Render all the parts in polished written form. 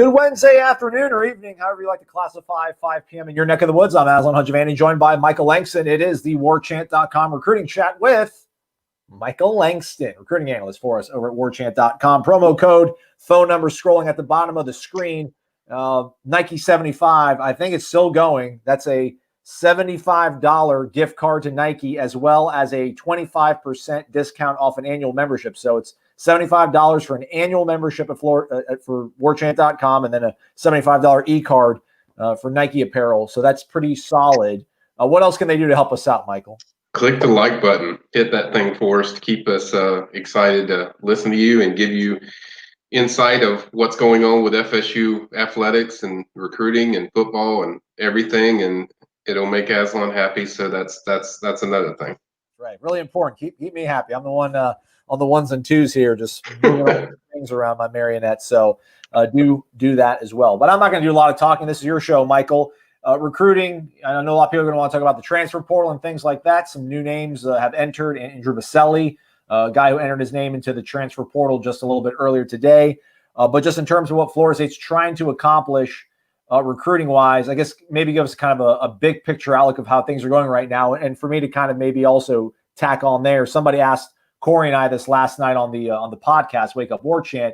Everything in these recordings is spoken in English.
Good Wednesday afternoon or evening, however you like to classify, 5 p.m. in your neck of the woods. I'm Aslan Hajavani, joined by Michael Langston. It is the Warchant.com recruiting chat with Michael Langston, recruiting analyst for us over at Warchant.com. Promo code, phone number scrolling at the bottom of the screen. Nike 75, I think it's still going. That's a $75 gift card to Nike, as well as a 25% discount off an annual membership. So it's $75 for an annual membership for Warchant.com, and then a $75 e-card for Nike apparel. So that's pretty solid. What else can they do to help us out, Michael? Click the like button. Hit that thing for us to keep us excited to listen to you and give you insight of what's going on with FSU athletics and recruiting and football and everything. And it'll make Aslan happy. So that's another thing. Right. Really important. Keep me happy. I'm the one on the ones and twos here, just moving all things around my marionette. So do that as well. But I'm not going to do a lot of talking. This is your show, Michael. Recruiting. I know a lot of people are going to want to talk about the transfer portal and things like that. Some new names have entered. Andrew Baselli, a guy who entered his name into the transfer portal just a little bit earlier today. But just in terms of what Florida State's trying to accomplish recruiting-wise, I guess maybe give us kind of a big picture outlook of how things are going right now. And for me to kind of maybe also tack on there, somebody asked Corey and I this last night on the podcast, Wake Up Warchant,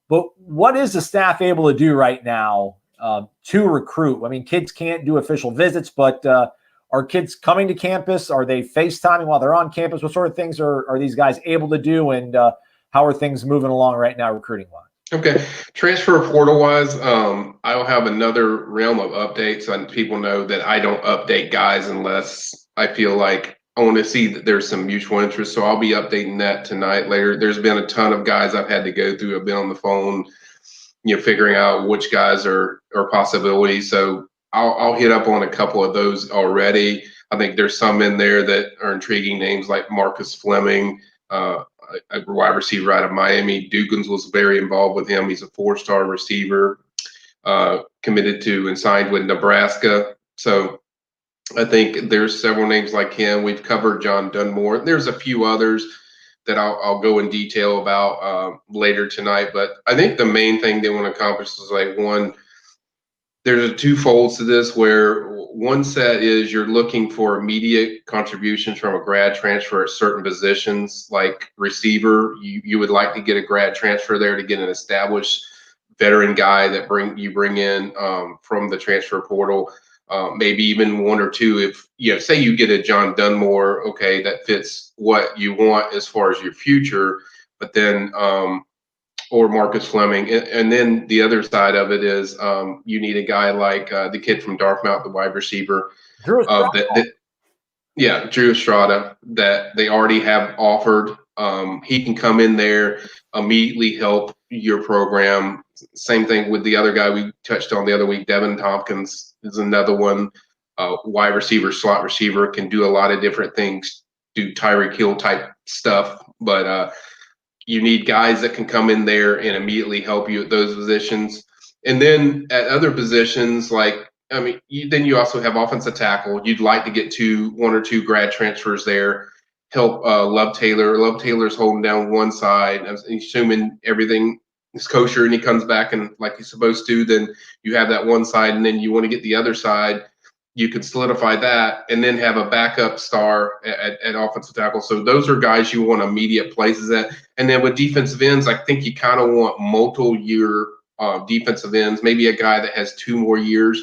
but what is the staff able to do right now to recruit? I mean, kids can't do official visits, but are kids coming to campus? Are they FaceTiming while they're on campus? What sort of things are these guys able to do, and how are things moving along right now recruiting-wise? Okay. Transfer portal-wise, I'll have another realm of updates, and people know that I don't update guys unless I feel like I want to see that there's some mutual interest. So I'll be updating that tonight, later. There's been a ton of guys I've had to go through. I've been on the phone, figuring out which guys are possibilities. So I'll hit up on a couple of those already. I think there's some in there that are intriguing names like Marcus Fleming, a wide receiver out of Miami. Dugans was very involved with him. He's a 4-star receiver, committed to and signed with Nebraska. So I think there's several names like him. We've covered John Dunmore. There's a few others that I'll go in detail about later tonight. But I think the main thing they want to accomplish is one, there's a two-fold to this, where one set is you're looking for immediate contributions from a grad transfer at certain positions, like receiver. You would like to get a grad transfer there to get an established veteran guy that you bring in from the transfer portal. Maybe even one or two. If say you get a John Dunmore, okay, that fits what you want as far as your future, but then or Marcus Fleming. And then the other side of it is you need a guy like the kid from Dartmouth, the wide receiver. Drew Estrada, that they already have offered. He can come in there, immediately help your program. Same thing with the other guy we touched on the other week, Devin Tompkins is another one. Wide receiver, slot receiver, can do a lot of different things, do Tyreek Hill type stuff. But you need guys that can come in there and immediately help you at those positions. And then at other positions, then you also have offensive tackle. You'd like to get one or two grad transfers there, help Love Taylor. Love Taylor's holding down one side. Assuming everything is kosher and he comes back and like he's supposed to, then you have that one side, and then you want to get the other side. You can solidify that and then have a backup star at offensive tackle. So those are guys you want immediate places at. And then with defensive ends, I think you kind of want multi-year defensive ends, maybe a guy that has 2 more years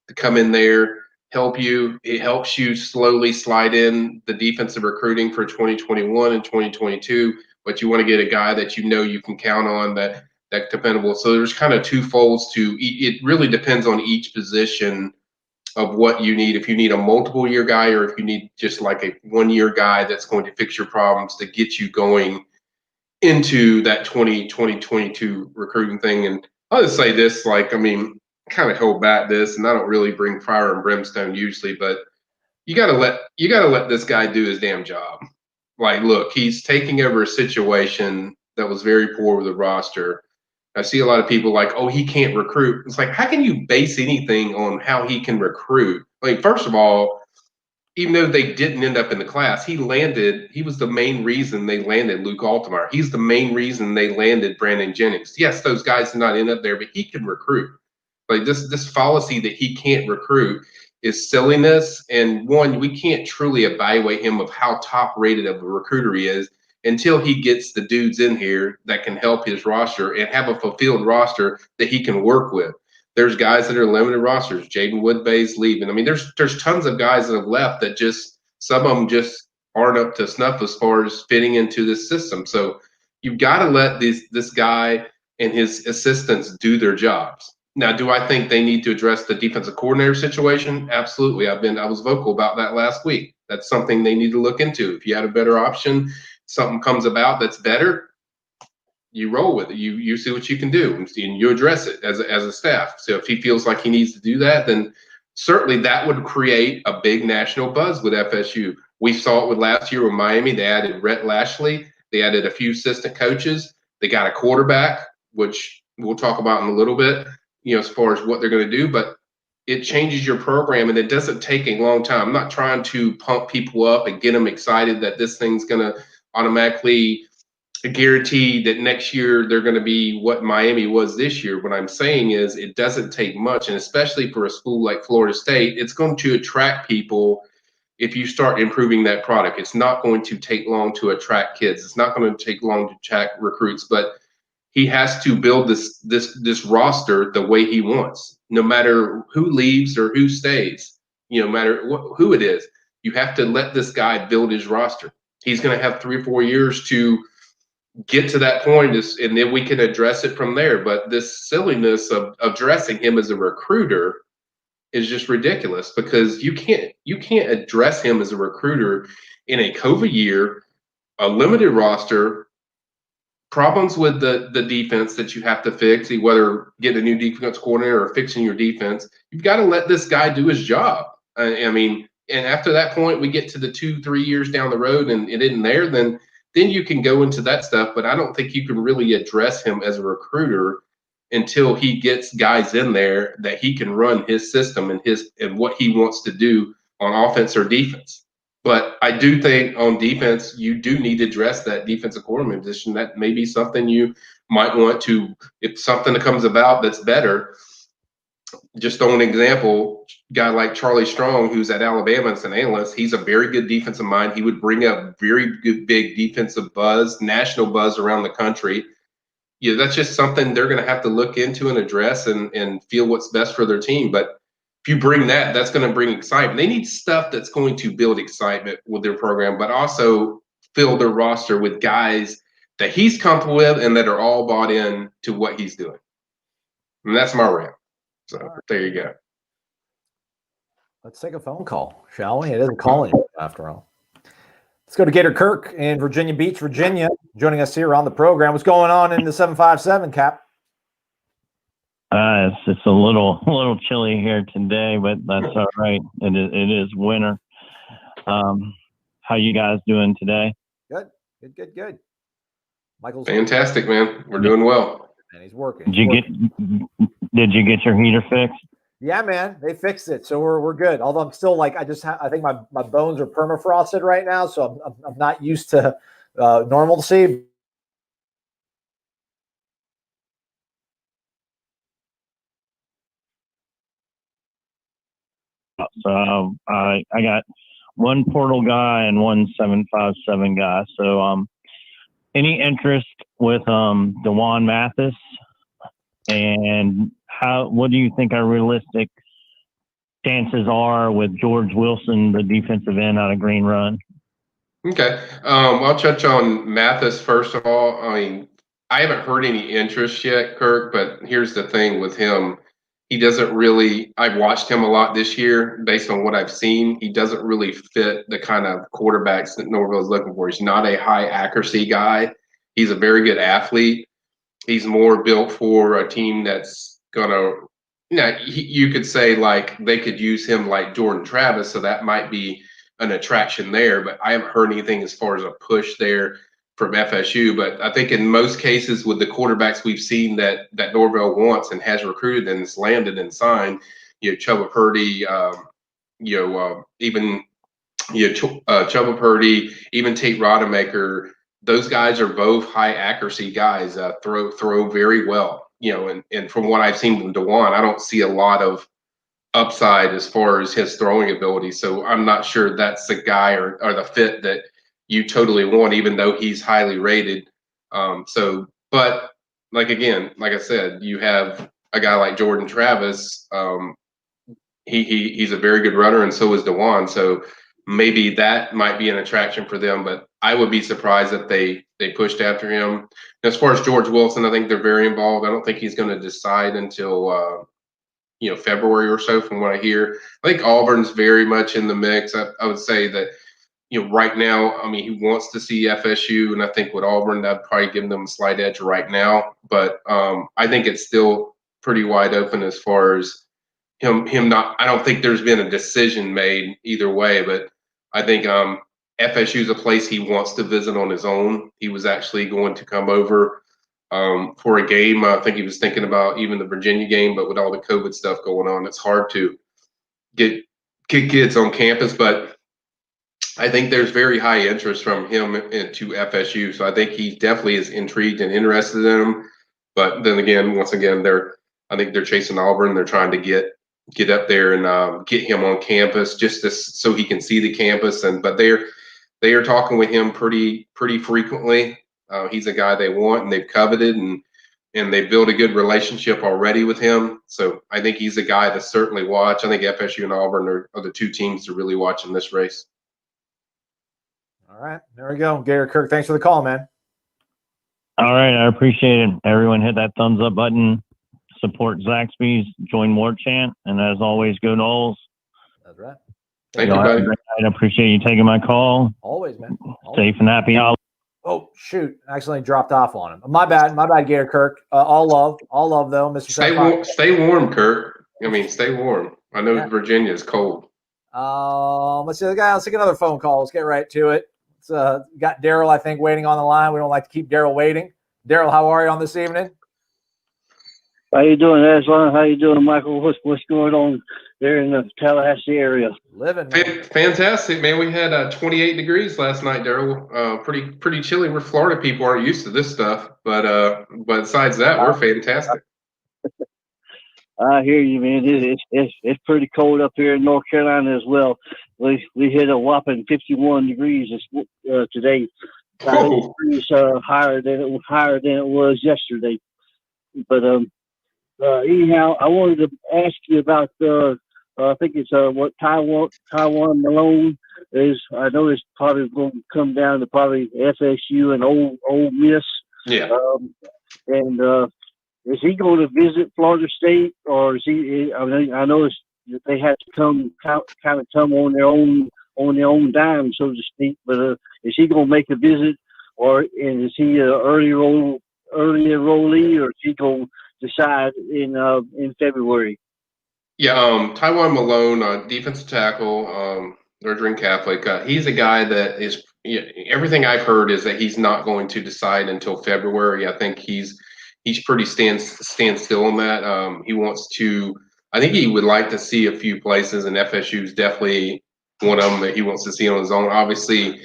to come in there, help you. It helps you slowly slide in the defensive recruiting for 2021 and 2022, but you want to get a guy that you can count on, that dependable. So there's kind of two folds to it. Really depends on each position of what you need. If you need a multiple year guy, or if you need just like a 1-year guy that's going to fix your problems to get you going into that 2022 recruiting thing. And I'll just say this, kind of held back this, and I don't really bring fire and brimstone usually, but you gotta let this guy do his damn job. Look, he's taking over a situation that was very poor with the roster. I see a lot of people oh, he can't recruit. It's how can you base anything on how he can recruit? First of all, even though they didn't end up in the class, he was the main reason they landed Luke Altamar. He's the main reason they landed Brandon Jennings. Yes, those guys did not end up there, but he can recruit. Like this fallacy that he can't recruit is silliness. And one, we can't truly evaluate him of how top rated of a recruiter he is until he gets the dudes in here that can help his roster and have a fulfilled roster that he can work with. There's guys that are limited rosters. Jaden Woodbay's leaving. I mean, there's tons of guys that have left that just some of them just aren't up to snuff as far as fitting into this system. So you've got to let this guy and his assistants do their jobs. Now, do I think they need to address the defensive coordinator situation? Absolutely. I was vocal about that last week. That's something they need to look into. If you had a better option, something comes about that's better, you roll with it. You see what you can do, and you address it as a staff. So if he feels like he needs to do that, then certainly that would create a big national buzz with FSU. We saw it with last year with Miami. They added Rhett Lashley. They added a few assistant coaches. They got a quarterback, which we'll talk about in a little bit, as far as what they're going to do. But it changes your program, and it doesn't take a long time. I'm not trying to pump people up and get them excited that this thing's going to automatically guarantee that next year they're going to be what Miami was this year. What I'm saying is it doesn't take much, and especially for a school like Florida State, it's going to attract people if you start improving that product. It's not going to take long to attract kids. It's not going to take long to attract recruits, but he has to build this roster the way he wants, no matter who leaves or who stays, no matter who it is. You have to let this guy build his roster. He's going to have 3 or 4 years to get to that point, and then we can address it from there. But this silliness of addressing him as a recruiter is just ridiculous, because you can't address him as a recruiter in a COVID year, a limited roster, problems with the defense that you have to fix, whether getting a new defense coordinator or fixing your defense. You've got to let this guy do his job. I mean, and after that point, we get to the 2-3 years down the road and it isn't there, then you can go into that stuff. But I don't think you can really address him as a recruiter until he gets guys in there that he can run his system and what he wants to do on offense or defense. But I do think on defense, you do need to address that defensive coordinator position. That may be something you might want to, if something that comes about that's better. Just on an example, guy like Charlie Strong, who's at Alabama as an analyst, he's a very good defensive mind. He would bring up very good, big defensive buzz, national buzz around the country. Yeah, that's just something they're going to have to look into and address and feel what's best for their team. But if you bring that, that's going to bring excitement. They need stuff that's going to build excitement with their program, but also fill their roster with guys that he's comfortable with and that are all bought in to what he's doing. And that's my rant. So there you go. Let's take a phone call, shall we? It isn't calling after all. Let's go to Gator Kirk in Virginia Beach, Virginia, joining us here on the program. What's going on in the 757, Cap? It's a little chilly here today, but that's all right. It is winter. How you guys doing today? Good. Michael's fantastic, man. We're doing well. And he's working. Did you get your heater fixed? Yeah, man, they fixed it, so we're good. Although I'm still like I think my bones are permafrosted right now, so I'm not used to normalcy. So I got one portal guy and one 757 guy. So any interest with Dejuan Mathis, and what do you think our realistic chances are with George Wilson, the defensive end out of Green Run? Okay. I'll touch on Mathis first of all. I mean, I haven't heard any interest yet, Kirk, but here's the thing with him. He doesn't really – I've watched him a lot this year based on what I've seen. He doesn't really fit the kind of quarterbacks that Norvell is looking for. He's not a high accuracy guy. He's a very good athlete. He's more built for a team that's going to – you could say like they could use him like Jordan Travis, so that might be an attraction there. But I haven't heard anything as far as a push there from FSU. But I think in most cases with the quarterbacks we've seen that Norvell wants and has recruited and has landed and signed, Chuba Purdy, even Chuba Purdy, even Tate Rodemaker. Those guys are both high accuracy guys. Throw very well. And from what I've seen from Dejuan, I don't see a lot of upside as far as his throwing ability. So I'm not sure that's the guy or the fit that you totally want, even though he's highly rated. But like I said, you have a guy like Jordan Travis. He's a very good runner, and so is Dejuan. So maybe that might be an attraction for them. But I would be surprised if they pushed after him. As far as George Wilson, I think they're very involved. I don't think he's going to decide until February or so, from what I hear. I think Auburn's very much in the mix. I would say that right now, I mean, he wants to see FSU, and I think with Auburn, I'd probably give them a slight edge right now. But I think it's still pretty wide open as far as him not. I don't think there's been a decision made either way, but I think FSU is a place he wants to visit on his own. He was actually going to come over for a game. I think he was thinking about even the Virginia game, but with all the COVID stuff going on, it's hard to get kids on campus. But I think there's very high interest from him into FSU. So I think he definitely is intrigued and interested in them. But then again, once again, I think they're chasing Auburn. They're trying to get up there and get him on campus so he can see the campus. But they are talking with him pretty frequently. He's a guy they want and they've coveted, and they built a good relationship already with him. So I think he's a guy to certainly watch. I think FSU and Auburn are the two teams to really watch in this race. All right, there we go. Gator Kirk, thanks for the call, man. All right, I appreciate it. Everyone hit that thumbs up button. Support Zaxby's, join Warchant, and as always, go Noles. That's right. Thank you, buddy. I appreciate you taking my call. Always, man. Safe and happy holidays. Oh, shoot. Accidentally dropped off on him. My bad, Gator Kirk. All love, though, Mr. Stay warm, Kirk. I mean, stay warm. I know Virginia is cold. Let's see the guy. Let's take another phone call. Let's get right to it. It's got Daryl, I think, waiting on the line. We don't like to keep Daryl waiting. Daryl, how are you on this evening? How you doing, Aslan? How you doing, Michael? What's going on there in the Tallahassee area? Living, man. Fantastic, man. We had 28 degrees last night, Daryl. Pretty chilly. We're Florida people, aren't used to this stuff, but besides that, we're fantastic. I hear you, man. It's pretty cold up here in North Carolina as well. We hit a whopping 51 degrees today. Degrees higher than it was yesterday. But anyhow, I wanted to ask you about I think it's what Taiwan Malone is. I know it's probably going to come down to probably FSU and Ole Miss. Yeah. Is he going to visit Florida State, or is he? I mean, I know they have to come on their own dime, so to speak. But is he going to make a visit, or is he an early enrollee, or is he going to decide in February? Yeah, Taiwan Malone, defensive tackle, Lutheran Catholic. He's a guy that is. Everything I've heard is that he's not going to decide until February. I think he's pretty stand still on that. He wants to. I think he would like to see a few places, and FSU is definitely one of them that he wants to see on his own. Obviously,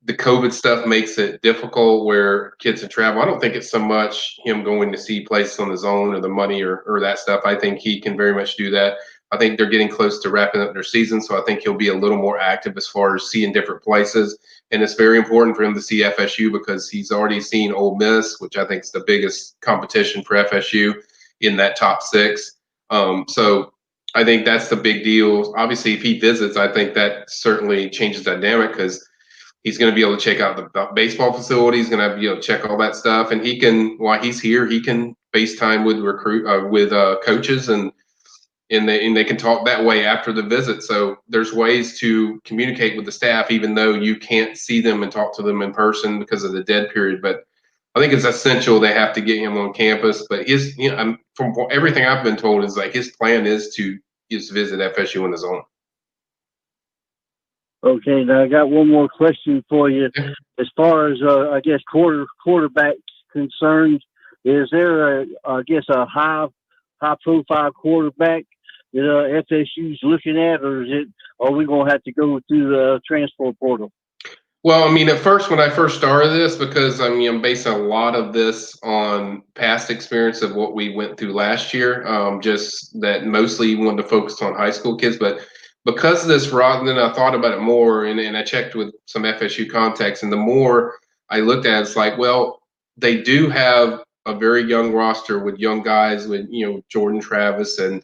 the COVID stuff makes it difficult where kids can travel. I don't think it's so much him going to see places on his own or the money or that stuff. I think he can very much do that. I think they're getting close to wrapping up their season, so I think he'll be a little more active as far as seeing different places. And it's very important for him to see FSU because he's already seen Ole Miss, which I think is the biggest competition for FSU in that top six. So I think that's the big deal. Obviously, if he visits, I think that certainly changes the dynamic because he's going to be able to check out the baseball facility. He's going to be able to check all that stuff, and he can, while he's here, he can FaceTime with coaches and they can talk that way after the visit. So there's ways to communicate with the staff, even though you can't see them and talk to them in person because of the dead period. But I think it's essential they have to get him on campus. But from everything I've been told, is like his plan is to just visit FSU on his own. Okay, now I got one more question for you. As far as I guess quarterback concerned, is there a high profile quarterback that FSU's looking at, or is it or we gonna have to go through the transfer portal? Well, I mean, at first, when I first started this, because I'm basing a lot of this on past experience of what we went through last year, just that mostly wanted to focus on high school kids. But because of this, then I thought about it more, and I checked with some FSU contacts, and the more I looked at it, it's like, well, they do have a very young roster with young guys with, Jordan Travis and,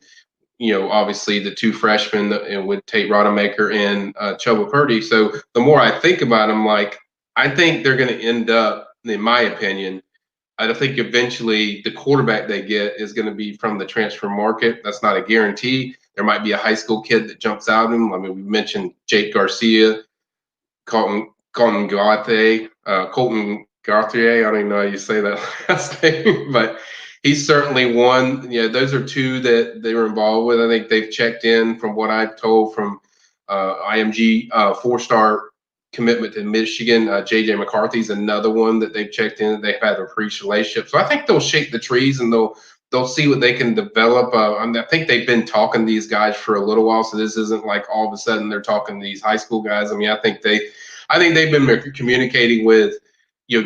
obviously the two freshmen with Tate Rodemaker and Chubba Purdy. So the more I think about them, like, I think they're going to end up, in my opinion, I think eventually the quarterback they get is going to be from the transfer market. That's not a guarantee. There might be a high school kid that jumps out at him. I mean, we mentioned Jake Garcia, Colton Gauthier. I don't even know how you say that last name, but he's certainly one. Those are two that they were involved with. I think they've checked in from what I've told from IMG, 4-star commitment to Michigan. JJ McCarthy's another one that they've checked in. They've had a previous relationship. So I think they'll shake the trees and they'll see what they can develop. I think they've been talking to these guys for a little while. So this isn't like all of a sudden they're talking to these high school guys. I mean, I think they've been communicating with,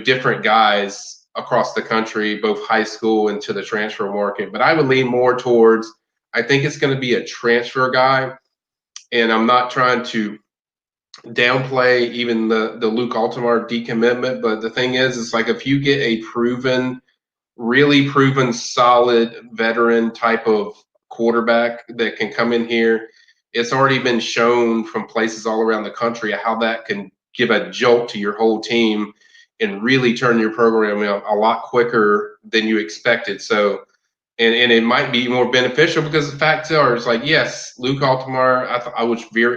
different guys across the country, both high school and to the transfer market. But I would lean more towards, I think it's going to be a transfer guy. And I'm not trying to downplay even the Luke Altamar decommitment. But the thing is, it's like if you get a really proven, solid veteran type of quarterback that can come in here, it's already been shown from places all around the country how that can give a jolt to your whole team and really turn your program a lot quicker than you expected. So, and it might be more beneficial because the facts are, it's like, yes, Luke Altamar,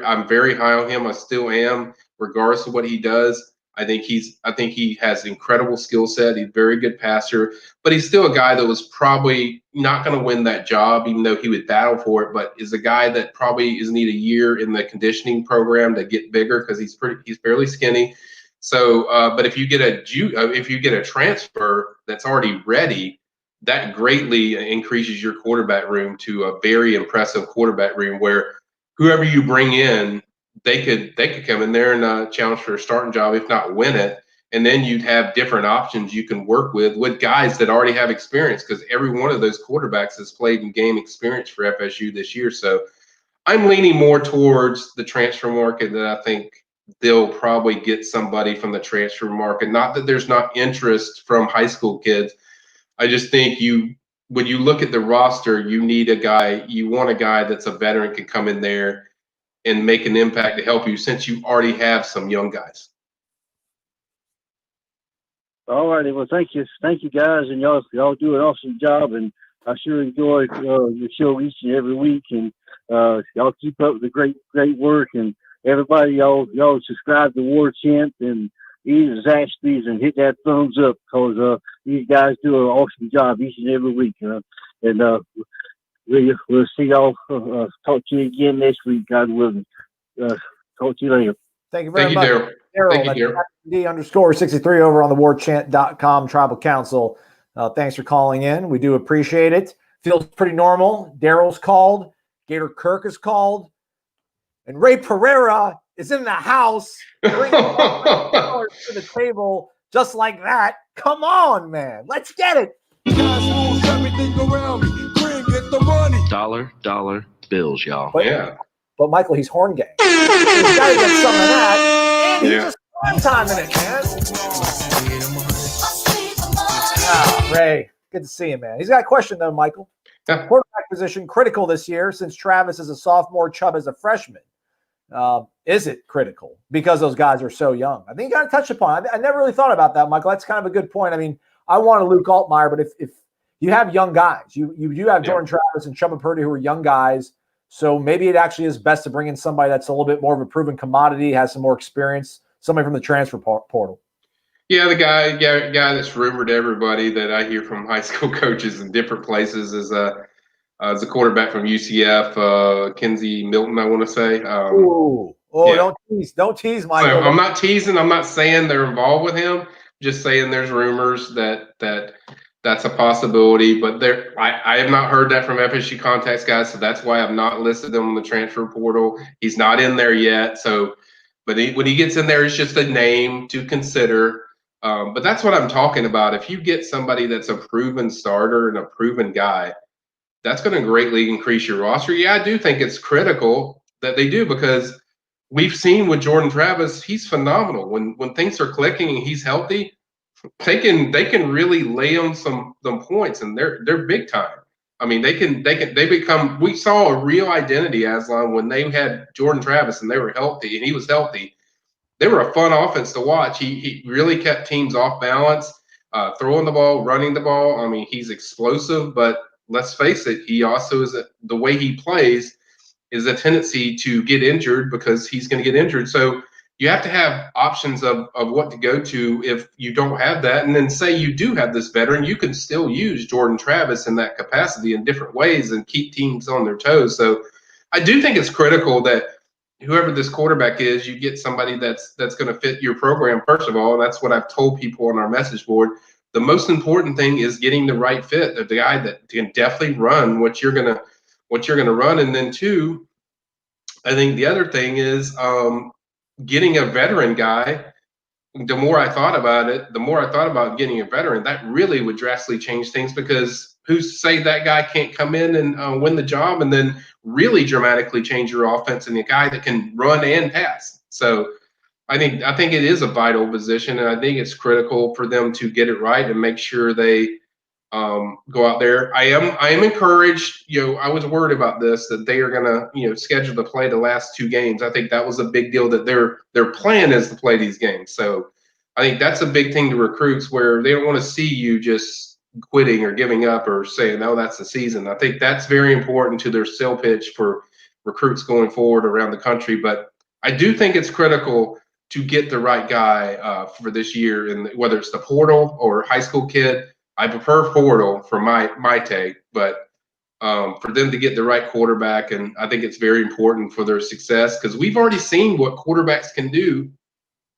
I'm very high on him. I still am, regardless of what he does. I think he has incredible skill set. He's a very good passer, but he's still a guy that was probably not going to win that job, even though he would battle for it. But is a guy that probably is need a year in the conditioning program to get bigger because he's fairly skinny. So, but if you get a transfer that's already ready, that greatly increases your quarterback room to a very impressive quarterback room where whoever you bring in, they could come in there and challenge for a starting job, if not win it. And then you'd have different options you can work with guys that already have experience, because every one of those quarterbacks has played and gained experience for FSU this year. So I'm leaning more towards the transfer market, that I think they'll probably get somebody from the transfer market. Not that there's not interest from high school kids. I just think when you look at the roster, you want a guy that's a veteran, can come in there and make an impact to help you, since you already have some young guys. All righty. Well, thank you, guys, and y'all do an awesome job, and I sure enjoy your show each and every week, and y'all keep up the great work, and everybody, y'all subscribe to Warchant and eat Zaxby's and hit that thumbs up, because these guys do an awesome job each and every week, and we'll see y'all. Talk to you again next week, God willing. Talk to you later. Thank you very much, Daryl. Thank you, D_63 over on the warchant.com Tribal Council. Thanks for calling in. We do appreciate it. Feels pretty normal. Daryl's called. Gator Kirk is called. And Ray Pereira is in the house, bringing $1 to the table just like that. Come on, man. Let's get it. Everything around me. Green, get the money. Dollar bills, y'all. But Michael, he's horn gang. He's got to get some of that. And he's just time in it, man. Ray, good to see you, man. He's got a question, though, Michael. Quarterback position critical this year since Travis is a sophomore, Chubb is a freshman. Is it critical because those guys are so young? I think you got to touch upon it. I never really thought about that, Michael. That's kind of a good point. I mean, I want a Luke Altmaier, but if you have young guys, you do have Jordan Travis and Chubba Purdy, who are young guys. So maybe it actually is best to bring in somebody that's a little bit more of a proven commodity, has some more experience, somebody from the transfer portal. Yeah, the guy that's rumored to everybody that I hear from high school coaches in different places is a quarterback from UCF, Kenzie Milton, I want to say. Don't tease, Michael. So I'm not teasing. I'm not saying they're involved with him. Just saying there's rumors that That's a possibility, but I have not heard that from FSU contacts guys, so that's why I've not listed him on the transfer portal. He's not in there yet, so but when he gets in there, it's just a name to consider. But that's what I'm talking about. If you get somebody that's a proven starter and a proven guy, that's going to greatly increase your roster. Yeah, I do think it's critical that they do, because we've seen with Jordan Travis, he's phenomenal. When things are clicking and he's healthy, they can really lay on some points, and they're big time. I mean, they become. We saw a real identity, Aslan, when they had Jordan Travis and they were healthy and he was healthy. They were a fun offense to watch. He really kept teams off balance, throwing the ball, running the ball. I mean, he's explosive, but let's face it, he also is the way he plays is a tendency to get injured, because he's going to get injured. So you have to have options of what to go to if you don't have that. And then say you do have this veteran, you can still use Jordan Travis in that capacity in different ways and keep teams on their toes. So I do think it's critical that whoever this quarterback is, you get somebody that's going to fit your program, first of all. And that's what I've told people on our message board. The most important thing is getting the right fit, the guy that can definitely run what you're going to run. And then two, I think the other thing is getting a veteran guy. The more I thought about it, the more I thought about getting a veteran, that really would drastically change things, because who's to say that guy can't come in and win the job and then really dramatically change your offense, and a guy that can run and pass. So I think it is a vital position, and I think it's critical for them to get it right and make sure they go out there. I am encouraged. I was worried about this, that they are going to schedule to play the last two games. I think that was a big deal, that their plan is to play these games. So I think that's a big thing to recruits, where they don't want to see you just quitting or giving up or saying, no, that's the season. I think that's very important to their sale pitch for recruits going forward around the country. But I do think it's critical to get the right guy for this year, and whether it's the portal or high school kid. I prefer portal for my take, but for them to get the right quarterback, and I think it's very important for their success, because we've already seen what quarterbacks can do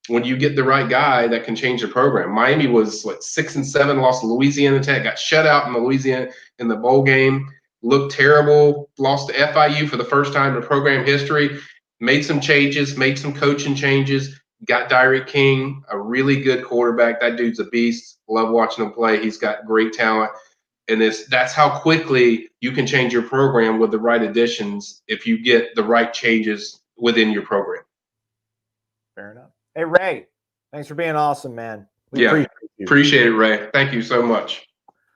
when you get the right guy that can change the program. Miami was 6-7, lost to Louisiana Tech, got shut out in Louisiana in the bowl game, looked terrible, lost to FIU for the first time in program history, made some changes, made some coaching changes, got Derek King, a really good quarterback. That dude's a beast. Love watching him play. He's got great talent. And that's how quickly you can change your program with the right additions if you get the right changes within your program. Fair enough. Hey, Ray, thanks for being awesome, man. We appreciate it, Ray. Thank you so much.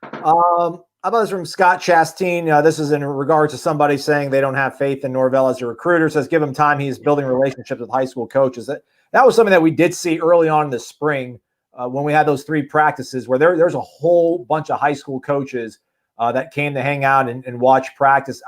How about this from Scott Chastain? This is in regard to somebody saying they don't have faith in Norvell as a recruiter. Says give him time. He's building relationships with high school coaches. That was something that we did see early on in the spring when we had those 3 practices where there's a whole bunch of high school coaches that came to hang out and watch practice.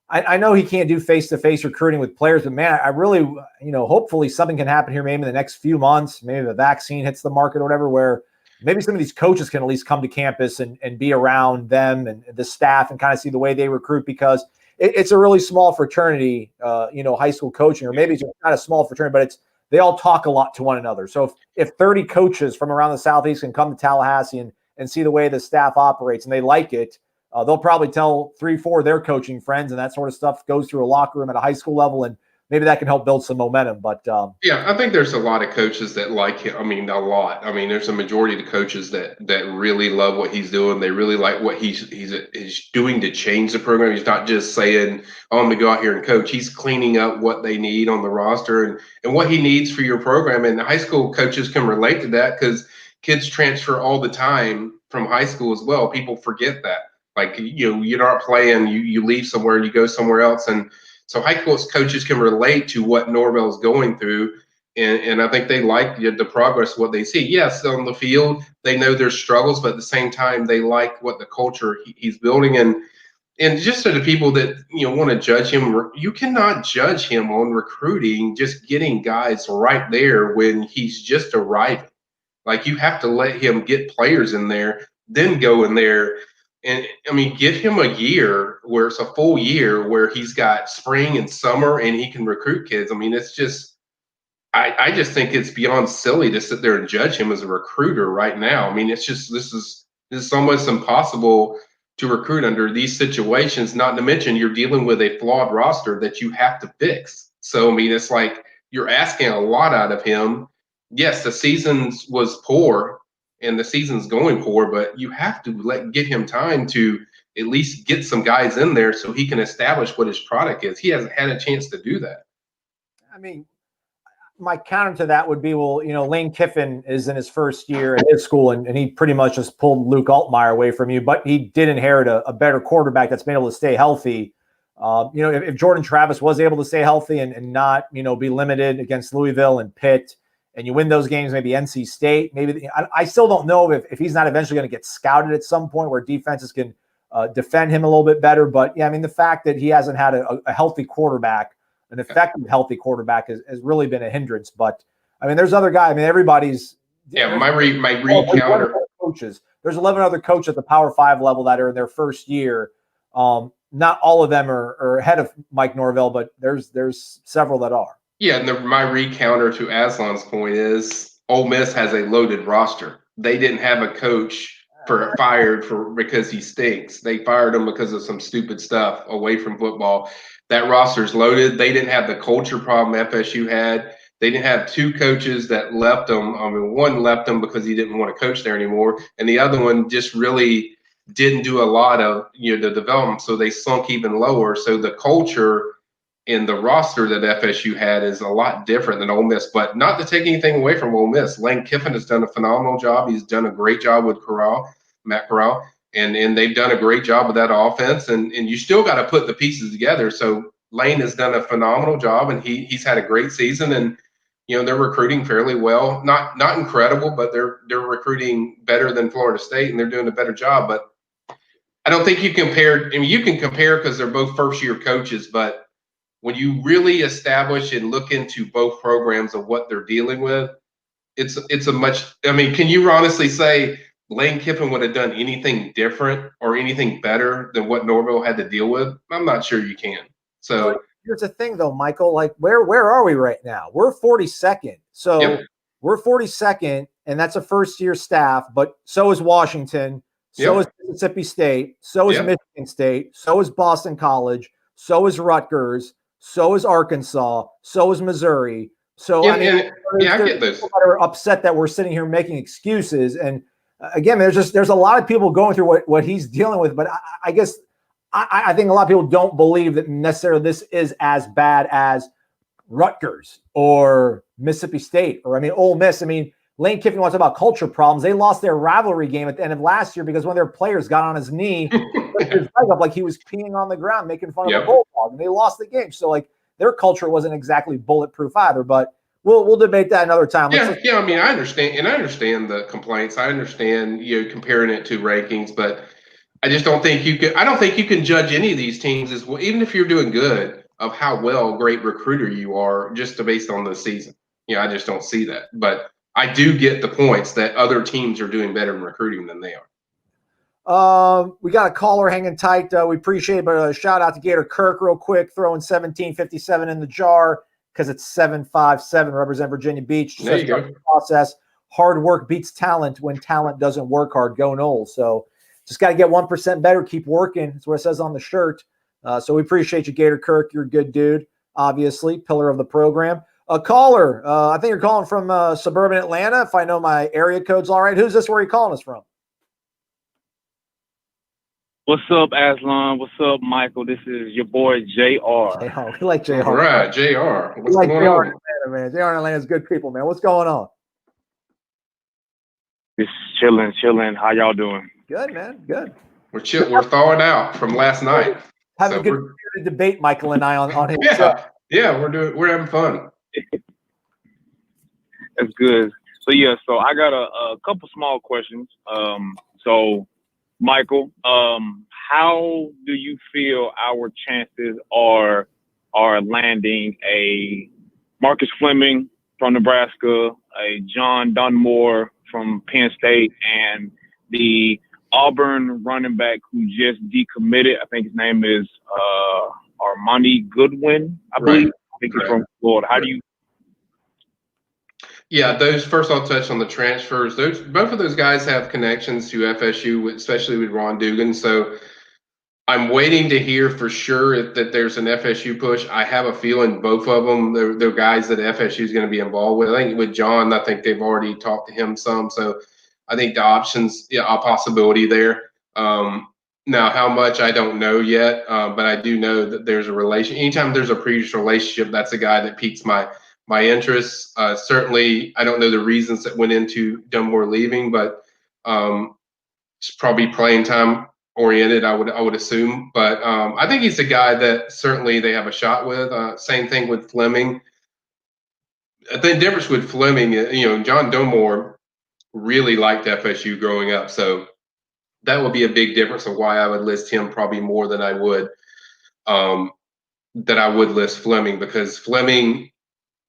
I know he can't do face-to-face recruiting with players, but man, I really, hopefully something can happen here maybe in the next few months. Maybe the vaccine hits the market or whatever, where maybe some of these coaches can at least come to campus and be around them and the staff and kind of see the way they recruit, because it's a really small fraternity, high school coaching, or maybe it's not a small fraternity, but they all talk a lot to one another. So if 30 coaches from around the Southeast can come to Tallahassee and see the way the staff operates and they like it, they'll probably tell 3-4 of their coaching friends, and that sort of stuff goes through a locker room at a high school level, and maybe that can help build some momentum. But I think there's a lot of coaches that like him. I mean, a lot. I mean, there's a majority of the coaches that really love what he's doing. They really like what he's doing to change the program. He's not just saying, "Oh, I'm going to go out here and coach." He's cleaning up what they need on the roster and what he needs for your program. And high school coaches can relate to that, because kids transfer all the time from high school as well. People forget that. Like, you're not playing, you leave somewhere and you go somewhere else. And so high school coaches can relate to what Norvell is going through. And I think they like the progress, what they see. Yes, on the field, they know there's struggles, but at the same time, they like what the culture he's building. And just to the people that, want to judge him, you cannot judge him on recruiting, just getting guys right there when he's just arriving. Like, you have to let him get players in there, then go in there. And I mean, give him a year where it's a full year where he's got spring and summer and he can recruit kids. I mean, it's just, I just think it's beyond silly to sit there and judge him as a recruiter right now. I mean, it's just, this is It's almost impossible to recruit under these situations, not to mention you're dealing with a flawed roster that you have to fix. So, I mean, it's like you're asking a lot out of him. Yes, the season was poor and the season's going poor, but you have to give him time to at least get some guys in there so he can establish what his product is. He hasn't had a chance to do that. I mean, my counter to that would be, well, you know, Lane Kiffin is in his first year at his school, and he pretty much just pulled Luke Altmaier away from you, but he did inherit a better quarterback that's been able to stay healthy. You know, if Jordan Travis was able to stay healthy and not, you know, be limited against Louisville and Pitt, and you win those games, maybe NC State, maybe I still don't know if he's not eventually going to get scouted at some point where defenses can defend him a little bit better. But yeah, I mean, the fact that he hasn't had a healthy quarterback, an effective, healthy quarterback has really been a hindrance. But I mean, there's other guys. I mean, everybody's my read counter coaches. There's 11 other coaches at the Power 5 level that are in their first year. Not all of them are ahead of Mike Norvell, but there's several that are. Yeah, and my read counter to Aslan's point is Ole Miss has a loaded roster. They didn't have a coach fired because he stinks. They fired him because of some stupid stuff away from football. That roster's loaded. They didn't have the culture problem FSU had. They didn't have two coaches that left them. I mean, one left them because he didn't want to coach there anymore, and the other one just really didn't do a lot of, you know, the development, so they sunk even lower. So the culture in the roster that FSU had is a lot different than Ole Miss. But not to take anything away from Ole Miss, Lane Kiffin has done a phenomenal job. He's done a great job with Matt Corral, and they've done a great job with that offense. And you still got to put the pieces together. So Lane has done a phenomenal job, and he's had a great season. And you know, they're recruiting fairly well. Not incredible, but they're recruiting better than Florida State, and they're doing a better job. But I don't think you compare. I mean, you can compare because they're both first-year coaches, but when you really establish and look into both programs of what they're dealing with, it's a much. I mean, can you honestly say Lane Kiffin would have done anything different or anything better than what Norvell had to deal with? I'm not sure you can. So well, here's the thing, though, Michael. Like, where are we right now? We're 42nd. So yep. We're 42nd, and that's a first-year staff. But so is Washington. So is Mississippi State. So is Michigan State. So is Boston College. So is Rutgers. So is Arkansas. So is Missouri. So I mean, I get this. People that are upset that we're sitting here making excuses. And again, there's a lot of people going through what he's dealing with. But I guess I think a lot of people don't believe that necessarily this is as bad as Rutgers or Mississippi State or Ole Miss. I mean, Lane Kiffin wants to talk about culture problems. They lost their rivalry game at the end of last year because one of their players got on his knee, his leg up like he was peeing on the ground, making fun of the Bulldog, and they lost the game. So, like, their culture wasn't exactly bulletproof either. But we'll debate that another time. I mean, I understand the complaints. I understand comparing it to rankings, but I just don't think you can. I don't think you can judge any of these teams as well, even if you're doing good, of how great recruiter you are just based on the season. I just don't see that, but I do get the points that other teams are doing better in recruiting than they are. We got a caller hanging tight. We appreciate it, but a shout out to Gator Kirk real quick, throwing 1757 in the jar because it's 757, represent Virginia Beach. There you go. Process. Hard work beats talent when talent doesn't work hard. Go Noles. So just got to get 1% better. Keep working. That's what it says on the shirt. So we appreciate you, Gator Kirk. You're a good dude, obviously, pillar of the program. A caller, I think you're calling from suburban Atlanta, if I know my area code's all right. Who's this? Where are you calling us from? What's up, Aslan? What's up, Michael? This is your boy, JR. We like JR. All right, JR. What's going on? Atlanta, man. JR in Atlanta is good people, man. What's going on? Just chilling. How y'all doing? Good, man. Good. We're thawing out from last night. Having a good debate, Michael and I, on his Yeah, we're having fun. That's good. So I got a couple small questions. So Michael, how do you feel our chances are landing a Marcus Fleming from Nebraska, a John Dunmore from Penn State, and the Auburn running back who just decommitted? I think his name is Armani Goodwin, I believe. I think he's from Florida. How do you? Yeah, those first I'll touch on the transfers. Both of those guys have connections to FSU, especially with Ron Dugan. So I'm waiting to hear for sure that there's an FSU push. I have a feeling both of them, they're guys that FSU is going to be involved with. I think with John, I think they've already talked to him some. So I think the options, yeah, a possibility there. Now, how much I don't know yet, but I do know that there's a relation. Anytime there's a previous relationship, that's a guy that piques my interest. Certainly, I don't know the reasons that went into Dunmore leaving, but it's probably playing time oriented. I would assume, but I think he's a guy that certainly they have a shot with. Same thing with Fleming. The difference with Fleming, John Dunmore really liked FSU growing up, so that would be a big difference of why I would list him probably more than I would list Fleming, because Fleming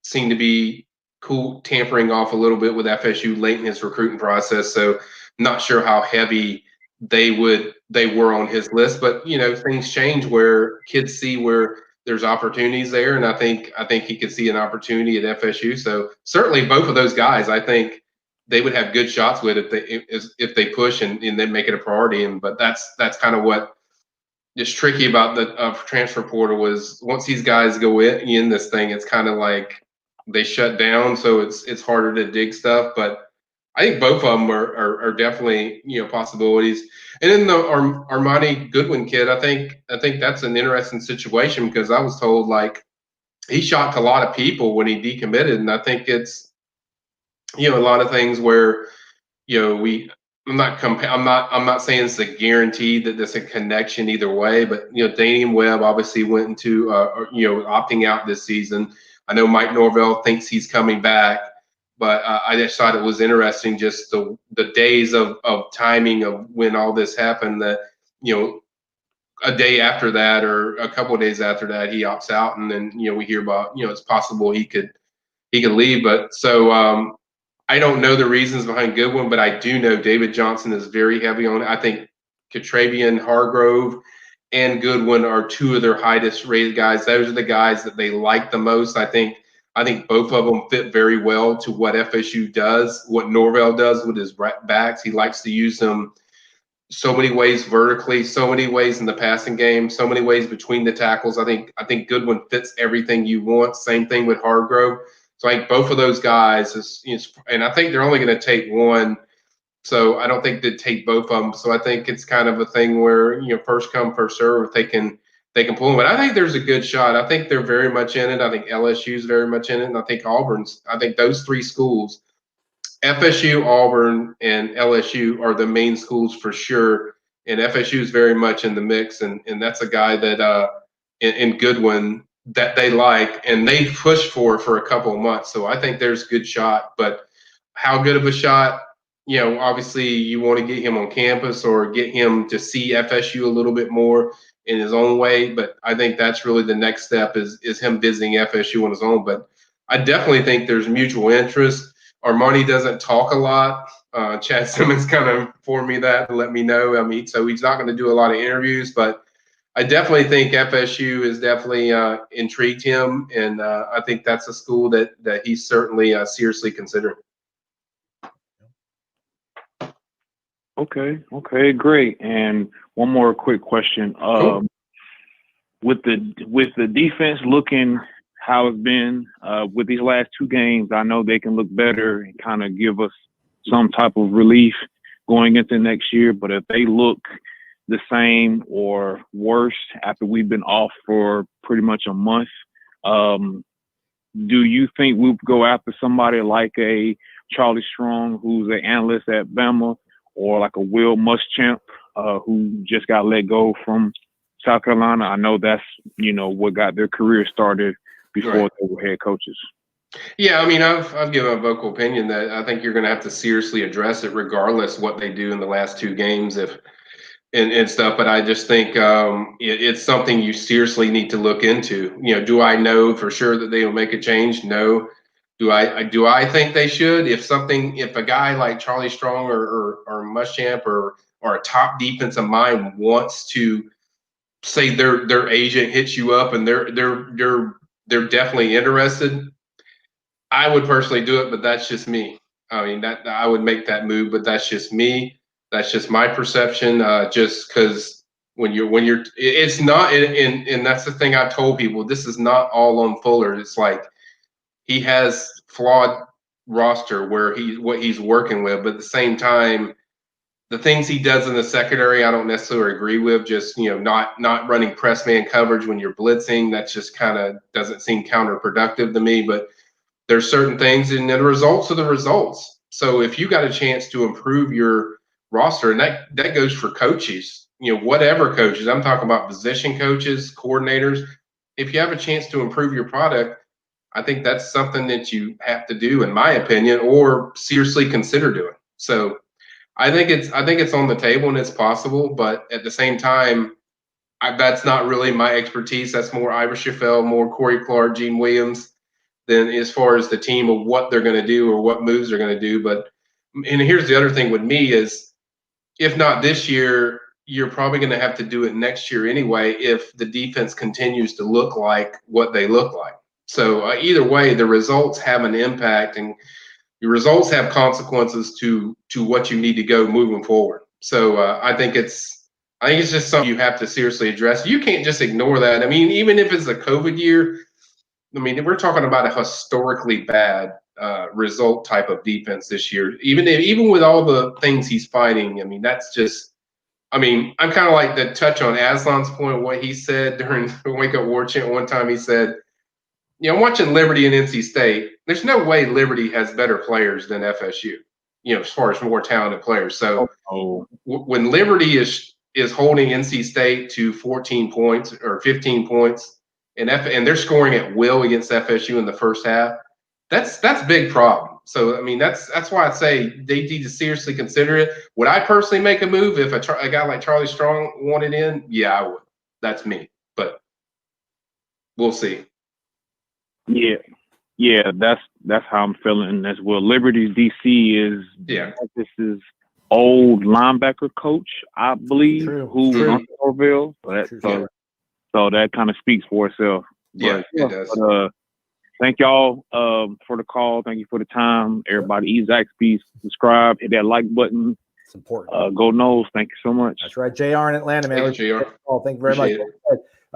seemed to be cool tampering off a little bit with FSU late in his recruiting process. So not sure how heavy they were on his list, but things change where kids see where there's opportunities there, and I think he could see an opportunity at FSU. So certainly both of those guys, I think they would have good shots with if they push and they make it a priority. But that's kind of what is tricky about the transfer portal was once these guys go in this thing, it's kind of like they shut down, so it's harder to dig stuff. But I think both of them are definitely possibilities. And then the Armani Goodwin kid, I think that's an interesting situation because I was told like he shocked a lot of people when he decommitted, and I think it's a lot of things where I'm not saying it's a guarantee that there's a connection either way, but Damian Webb obviously went into opting out this season. I know Mike Norvell thinks he's coming back, but I just thought it was interesting just the days of timing of when all this happened. That a day after that or a couple of days after that he opts out, and then we hear about it's possible he could leave. But so I don't know the reasons behind Goodwin, but I do know David Johnson is very heavy on it. I think Catravian Hargrove and Goodwin are two of their highest rated guys. Those are the guys that they like the most. I think both of them fit very well to what FSU does, what Norvell does with his backs. He likes to use them so many ways vertically, so many ways in the passing game, so many ways between the tackles. I think Goodwin fits everything you want. Same thing with Hargrove. So I think both of those guys and I think they're only going to take one. So I don't think they'd take both of them. So I think it's kind of a thing where first come first serve if they can pull them. But I think there's a good shot. I think they're very much in it. I think LSU's very much in it, and I think Auburn's. I think those three schools, FSU, Auburn, and LSU, are the main schools for sure. And FSU is very much in the mix, and that's a guy that in Goodwin that they like and they pushed for a couple of months. So I think there's a good shot, but how good of a shot? Obviously you want to get him on campus or get him to see FSU a little bit more in his own way. But I think that's really the next step is him visiting FSU on his own. But I definitely think there's mutual interest. Armani doesn't talk a lot. Chad Simmons kind of informed me that to let me know. I mean, so he's not going to do a lot of interviews, but I definitely think FSU is definitely intrigued him, and I think that's a school that he's certainly seriously considering. Okay, great. And one more quick question. Cool. With the defense looking how it's been with these last two games, I know they can look better and kind of give us some type of relief going into next year. But if they look the same or worse after we've been off for pretty much a month, do you think we'll go after somebody like a Charlie Strong, who's an analyst at Bama, or like a Will Muschamp, who just got let go from South Carolina? I know that's what got their career started before they were head coaches. Yeah, I mean, I've given a vocal opinion that I think you're going to have to seriously address it, regardless what they do in the last two games, and stuff. But I just think it's something you seriously need to look into. Do I know for sure that they will make a change? No. Do I think they should? If a guy like Charlie Strong or Muschamp or a top defensive mind wants to say their agent hits you up and they're definitely interested, I would personally do it, but that's just me. I mean, that I would make that move, but that's just me. That's just my perception. Just because when you're, it's not, and that's the thing I've told people. This is not all on Fuller. It's like he has flawed roster where what he's working with, but at the same time, the things he does in the secondary, I don't necessarily agree with. Just not running press man coverage when you're blitzing. That just kind of doesn't seem counterproductive to me. But there's certain things, and the results are the results. So if you got a chance to improve your roster, and that goes for coaches, whatever coaches, I'm talking about position coaches, coordinators. If you have a chance to improve your product, I think that's something that you have to do, in my opinion, or seriously consider doing. So I think it's on the table and it's possible, but at the same time, that's not really my expertise. That's more Ira Schafel, more Corey Clark, Gene Williams, than as far as the team of what they're going to do or what moves they're going to do. And here's the other thing with me is, if not this year, you're probably going to have to do it next year anyway if the defense continues to look like what they look like. So either way, the results have an impact, and your results have consequences to what you need to go moving forward. So I think it's just something you have to seriously address. You can't just ignore that. I mean, even if it's a COVID year, I mean, we're talking about a historically bad result type of defense this year. Even with all the things he's fighting, I mean, that's just. I mean, I'm kind of like to touch on Aslan's point, what he said during the Wake Up Warchant one time. He said, I'm watching Liberty and NC State. There's no way Liberty has better players than FSU, as far as more talented players. So when Liberty is holding NC State to 14 points or 15 points, and they're scoring at will against FSU in the first half, that's a big problem. So, I mean, that's why I say they need to seriously consider it. Would I personally make a move if a guy like Charlie Strong wanted in? Yeah, I would. That's me. But we'll see. Yeah, that's how I'm feeling as well. Liberty's DC is this is old linebacker coach, I believe, who's on Norvell. So that kind of speaks for itself. Yeah, it does. But, thank y'all for the call. Thank you for the time. Everybody, eat Zaxby's, subscribe, hit that like button. It's important. Go Noles. Thank you so much. That's right. JR in Atlanta, man. Thank you, JR. Thank you very much.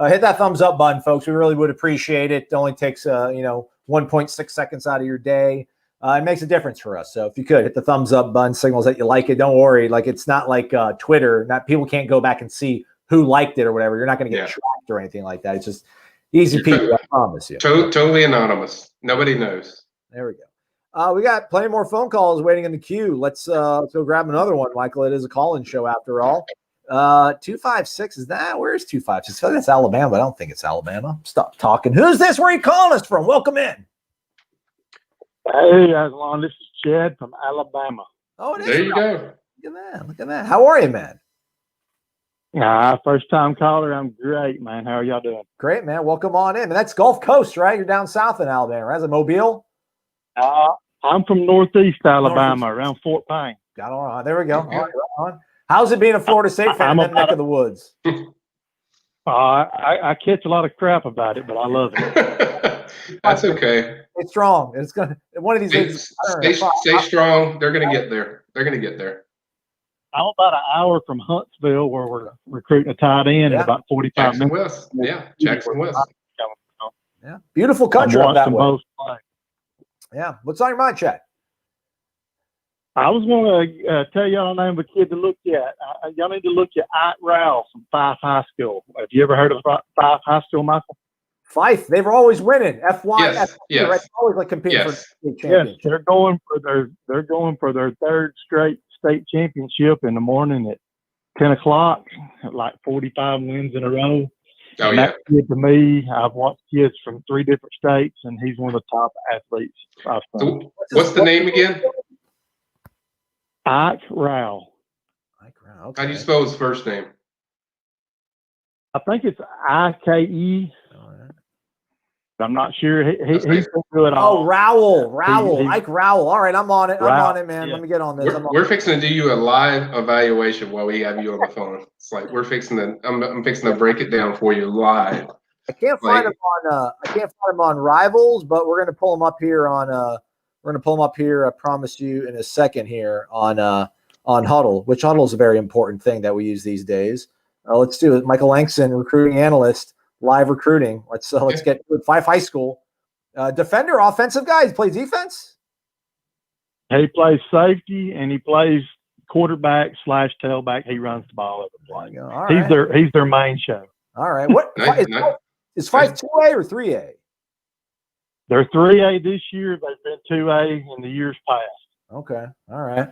Hit that thumbs up button, folks. We really would appreciate it. It only takes 1.6 seconds out of your day. It makes a difference for us. So if you could hit the thumbs up button, signals that you like it. Don't worry. Like, it's not like Twitter. People can't go back and see who liked it or whatever. You're not going to get tracked or anything like that. It's just easy people, I promise you. Totally anonymous. Nobody knows. There we go. We got plenty more phone calls waiting in the queue. Let's go grab another one, Michael. It is a call-in show after all. 256 is that? Where's 256? I feel like that's Alabama, but I don't think it's Alabama. Stop talking. Who's this? Where are you calling us from? Welcome in. Hey, Aslan. This is Chad from Alabama. Oh, it is. There you go. Look at that. How are you, man? First time caller. I'm great, man. How are y'all doing? Great, man. Welcome on in. And that's Gulf Coast, right? You're down south in Alabama, right? Is it Mobile? I'm from Northeast Alabama, around Fort Payne. Got all right. There we go. All right, right on. How's it being a Florida State fan in that neck of the woods? I catch a lot of crap about it, but I love it. That's okay. It's strong. It's gonna one of these days. Stay strong. They're gonna get there. I'm about an hour from Huntsville, where we're recruiting a tight end in about 45 Jackson minutes. West. Yeah, Jackson West. Yeah, beautiful country up that way. Both play. Yeah. What's on your mind, Chad? I was going to tell y'all the name of a kid to look at. Y'all need to look at Ike Rowell from Fife High School. Have you ever heard of Fife High School, Michael? Fife, they were always winning. FY, yes, FY, right? Always like competing for the championship. Yes, they're going for their third straight state championship in the morning at 10 o'clock, like 45 wins in a row. Oh, and that kid, to me, I've watched kids from 3 different states, and he's one of the top athletes I've seen. What's the name again? Ike Rowell. Ike Rowell. Okay. How do you spell his first name? I think it's IKE. I'm not sure. He's been good. Oh, Rowell. Ike Rowell. All right, I'm on it. I'm on it, man. Yeah. Let me get on this. We're fixing to do you a live evaluation while we have you on the phone. It's like I'm fixing to break it down for you live. I can't find him on Rivals, but we're gonna pull him up here on I promise you in a second here on Huddle, which Huddle is a very important thing that we use these days. Let's do it. Michael Langston, recruiting analyst, live recruiting. Let's get to it. Fife High School. Defender, offensive guy. He plays defense. He plays safety and he plays quarterback / tailback. He runs the ball every play. All right. He's their main show. All right. What is Fife 2A or 3A? They're 3A this year. They've been 2A in the years past. Okay. All right.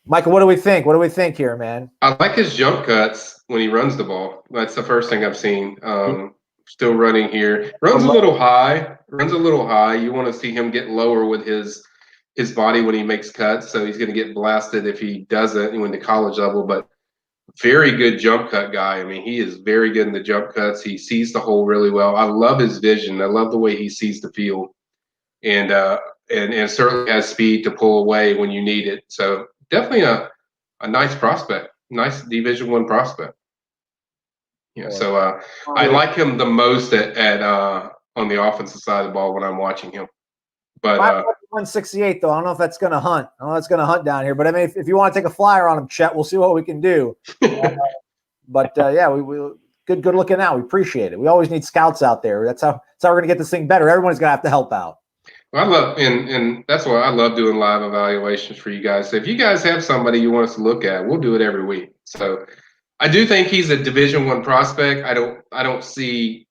Michael, what do we think? What do we think here, man? I like his jump cuts when he runs the ball. That's the first thing I've seen. Still running here. Runs a little high. You want to see him get lower with his body when he makes cuts. So he's going to get blasted if he doesn't when the college level. But very good jump cut guy. I mean, he is very good in the jump cuts. He sees the hole really well. I love his vision. I love the way he sees the field, and certainly has speed to pull away when you need it. So definitely a nice prospect, nice Division I prospect. Yeah. So I like him the most at on the offensive side of the ball when I'm watching him. But 168 though. I don't know if that's going to hunt. I don't know if it's going to hunt down here. But I mean, if you want to take a flyer on him, Chet, we'll see what we can do. Yeah, we good looking out. We appreciate it. We always need scouts out there. That's how we're going to get this thing better. Everyone's going to have to help out. Well, I love and that's why I love doing live evaluations for you guys. So if you guys have somebody you want us to look at, we'll do it every week. So I do think he's a Division I prospect. I don't see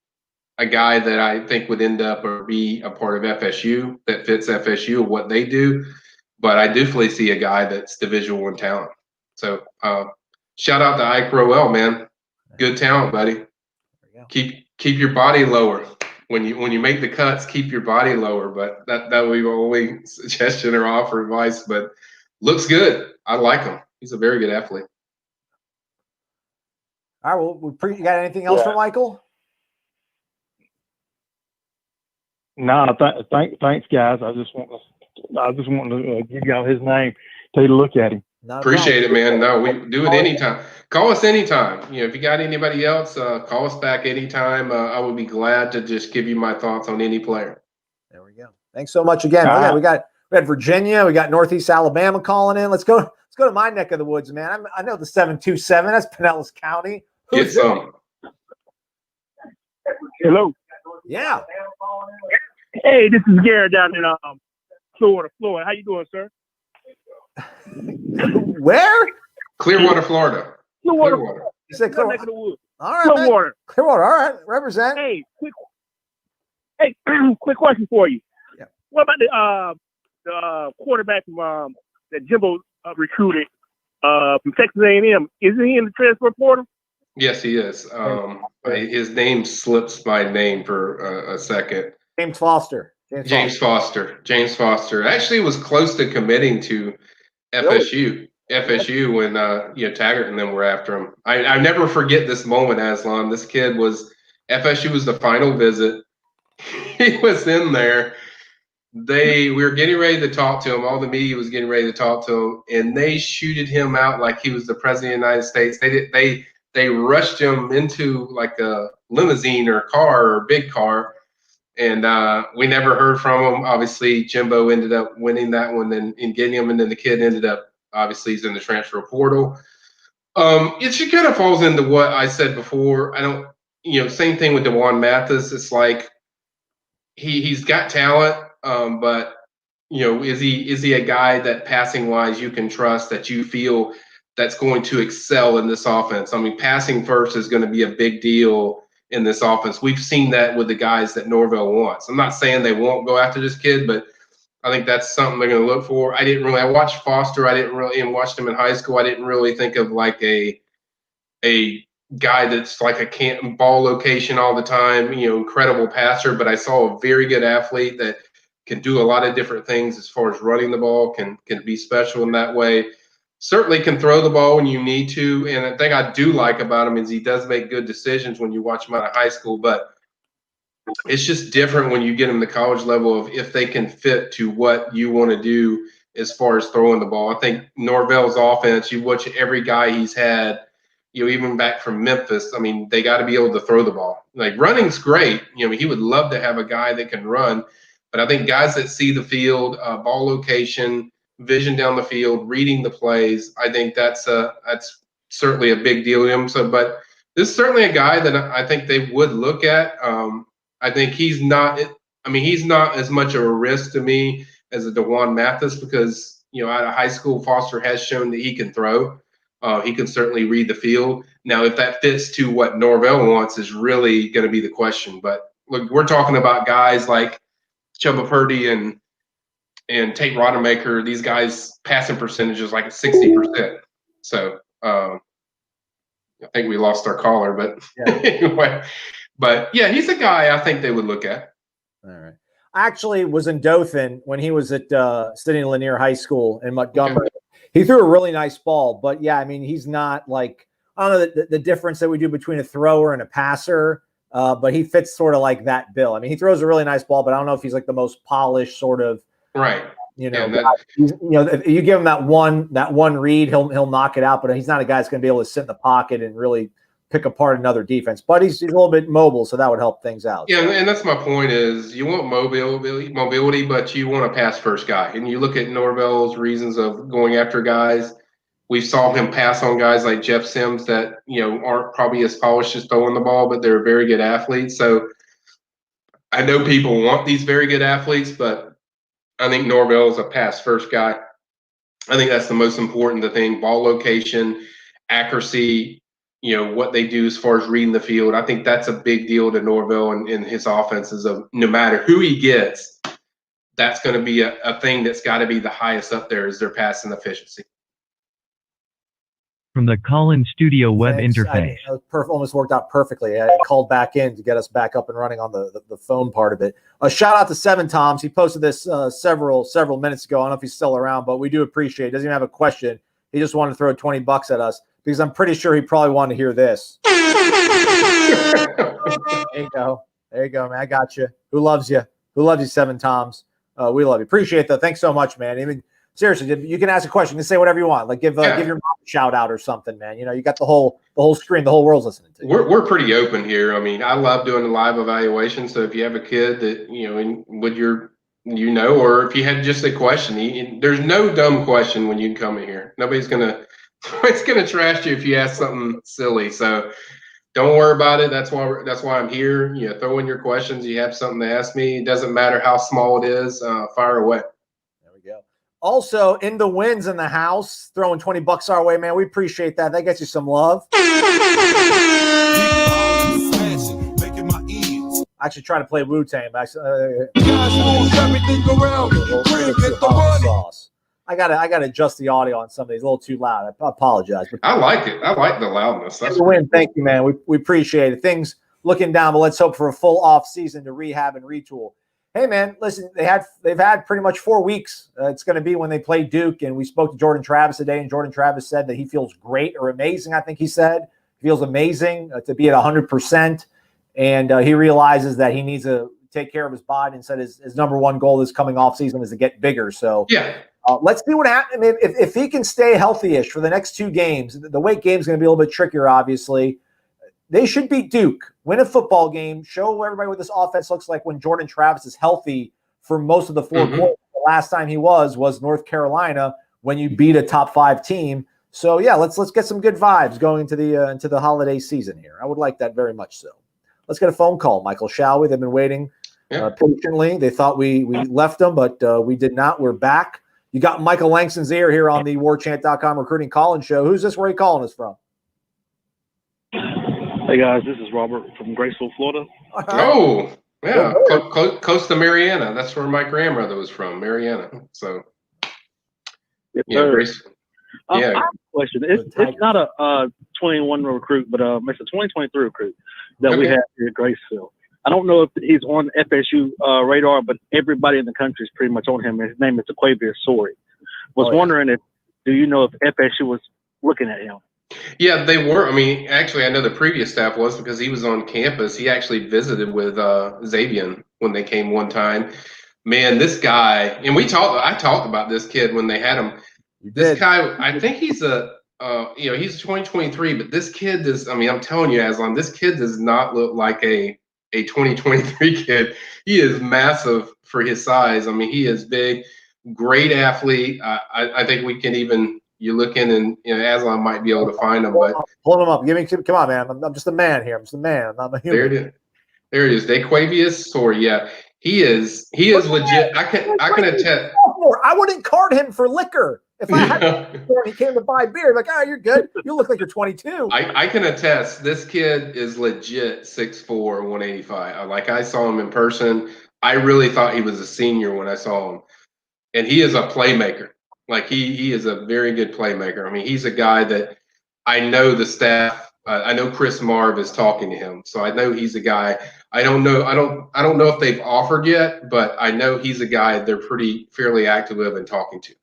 a guy that I think would end up or be a part of FSU that fits FSU, what they do. But I definitely see a guy that's Division I talent. So shout out to Ike Rowell, man. Good talent, buddy. Keep your body lower. When you make the cuts, keep your body lower. But that would be my only suggestion or offer advice. But looks good. I like him. He's a very good athlete. All right. Well, you got anything else for Michael? No, thanks, guys. I just want to give y'all his name, take a look at him. Appreciate it, man. No, we do it anytime. Call us anytime. If you got anybody else, call us back anytime. I would be glad to just give you my thoughts on any player. There we go. Thanks so much again. We had Virginia, we got Northeast Alabama calling in. Let's go to my neck of the woods, man. I know the 727. That's Pinellas County. Get some. Hello. Yeah. Hey, this is Garrett down in Florida. How you doing, sir? Where? Clearwater, Florida. Clearwater. You said Clearwater. Neck of the woods. All right. Clearwater. Clearwater. All right. Represent. Hey, quick question for you. Yeah. What about the quarterback from that Jimbo recruited from Texas A&M? Isn't he in the transfer portal? Yes, he is. His name slips my name for a second. James Foster. James Foster actually was close to committing to FSU. FSU when Taggart and them were after him. I never forget this moment, Aslan. This kid FSU was the final visit. He was in there. We were getting ready to talk to him. All the media was getting ready to talk to him, and they shooted him out like he was the president of the United States. They rushed him into like a limousine or car or a big car. And we never heard from him. Obviously, Jimbo ended up winning that one and getting him, and then the kid ended up, obviously, he's in the transfer portal. It kind of falls into what I said before. Same thing with Dejuan Mathis. It's like he's got talent, but is he a guy that passing wise you can trust, that you feel that's going to excel in this offense? I mean, passing first is going to be a big deal in this offense. We've seen that with the guys that Norvell wants. I'm not saying they won't go after this kid, but I think that's something they're going to look for. I watched Foster. And watched him in high school. I didn't really think of like a guy that's like a ball location all the time, incredible passer, but I saw a very good athlete that can do a lot of different things as far as running the ball, can be special in that way. Certainly can throw the ball when you need to. And the thing I do like about him is he does make good decisions when you watch him out of high school, but it's just different when you get him to college level of if they can fit to what you want to do as far as throwing the ball. I think Norvell's offense, you watch every guy he's had even back from Memphis. I mean, they got to be able to throw the ball. Like, running's great. He would love to have a guy that can run, but I think guys that see the field, ball location, vision down the field, reading the plays, I think that's certainly a big deal to him. So, but this is certainly a guy that I think they would look at. I think he's not as much of a risk to me as a Dejuan Mathis because, out of high school, Foster has shown that he can throw. He can certainly read the field. Now, if that fits to what Norvell wants is really going to be the question. But look, we're talking about guys like Chubba Purdy and Tate Rodemaker. These guys' passing percentage is like 60%. So I think we lost our caller, but anyway. But yeah, he's a guy I think they would look at. All right. I actually was in Dothan when he was at studying Lanier High School in Montgomery. Okay. He threw a really nice ball, but yeah, I mean, he's not like, I don't know the difference that we do between a thrower and a passer, but he fits sort of like that bill. I mean, he throws a really nice ball, but I don't know if he's like the most polished sort of, right. If you give him that one read, he'll knock it out, but he's not a guy that's going to be able to sit in the pocket and really pick apart another defense. But he's a little bit mobile, so that would help things out. Yeah, and that's my point is you want mobility, but you want a pass first guy. And you look at Norvell's reasons of going after guys. We saw him pass on guys like Jeff Sims that, aren't probably as polished as throwing the ball, but they're very good athletes. So I know people want these very good athletes, but I think Norvell is a pass first guy. I think that's the most important thing. Ball location, accuracy, what they do as far as reading the field. I think that's a big deal to Norvell and his offenses of no matter who he gets, that's going to be a thing that's got to be the highest up there is their passing efficiency. From the Call-In Studio web interface. Almost worked out perfectly. I called back in to get us back up and running on the phone part of it. A shout out to Seven Toms. He posted this several minutes ago. I don't know if he's still around, but we do appreciate it. He doesn't even have a question. He just wanted to throw $20 at us because I'm pretty sure he probably wanted to hear this. There you go. There you go, man. I got you. Who loves you? Who loves you, Seven Toms? We love you. Appreciate that. Thanks so much, man. I mean, seriously, you can ask a question. You can say whatever you want. Like give your mom a shout out or something, man. You got the whole screen, the whole world's listening to you. We're pretty open here. I mean, I love doing the live evaluation. So if you have a kid that or if you had just a question, there's no dumb question when you come in here. Nobody's gonna trash you if you ask something silly. So don't worry about it. That's why I'm here. Throw in your questions. You have something to ask me. It doesn't matter how small it is. Fire away. Also, in the wins in the house, throwing $20 our way, man. We appreciate that. That gets you some love. I actually try to play Wu-Tang. I gotta adjust the audio on some of these. A little too loud. I apologize. I like it. I like the loudness. That's the win. Thank you, man. We appreciate it. Things looking down, but let's hope for a full off season to rehab and retool. Hey, man, listen, they've had pretty much 4 weeks. It's going to be when they play Duke, and we spoke to Jordan Travis today, and Jordan Travis said that he feels great or amazing, I think he said. Feels amazing to be at 100%, and he realizes that he needs to take care of his body and said his number one goal this coming off season is to get bigger. So let's see what happens. I mean, if he can stay healthy-ish for the next 2 games, the weight game is going to be a little bit trickier, obviously. They should beat Duke, win a football game, show everybody what this offense looks like when Jordan Travis is healthy for most of the 4 quarters. The last time he was North Carolina when you beat a top 5 team. So yeah, let's get some good vibes going into the holiday season here. I would like that very much so. Let's get a phone call, Michael, shall we? They've been waiting patiently. They thought we left them, but we did not. We're back. You got Michael Langston's ear here on the Warchant.com recruiting call-in show. Who's this? Where are you calling us from? Hey guys, this is Robert from Graceville, Florida. Oh, yeah, close to Mariana. That's where my grandmother was from, Mariana. So, Grace. I have a question. It's not a 21 recruit, but it's a 2023 recruit that we have here at Graceville. I don't know if he's on FSU radar, but everybody in the country is pretty much on him. His name is Xavier Quave. Wondering do you know if FSU was looking at him? Yeah, they were. I mean, actually, I know the previous staff was because he was on campus. He actually visited with Xavier when they came one time. Man, this guy, and I talked about this kid when they had him. This guy, I think he's a he's 2023, but this kid does. I mean, I'm telling you, Aslan, this kid does not look like a 2023 kid. He is massive for his size. I mean, he is big, great athlete. I think we can even. You look in and Aslan might be able to find him, but pull him up. Come on, man. I'm just a man here. I'm just a man. I'm a human. There it is. There it is. Dequavius Sor. Yeah, he is legit. I can attest. I wouldn't card him for liquor. If I had and he came to buy beer, like, you're good. You look like you're 22. I can attest. This kid is legit 6'4", 185. Like I saw him in person. I really thought he was a senior when I saw him, and he is a playmaker. Like he is a very good playmaker. I mean, he's a guy that I know the staff. I know Chris Marv is talking to him, so I know he's a guy. I don't know if they've offered yet, but I know he's a guy they're fairly active in talking to.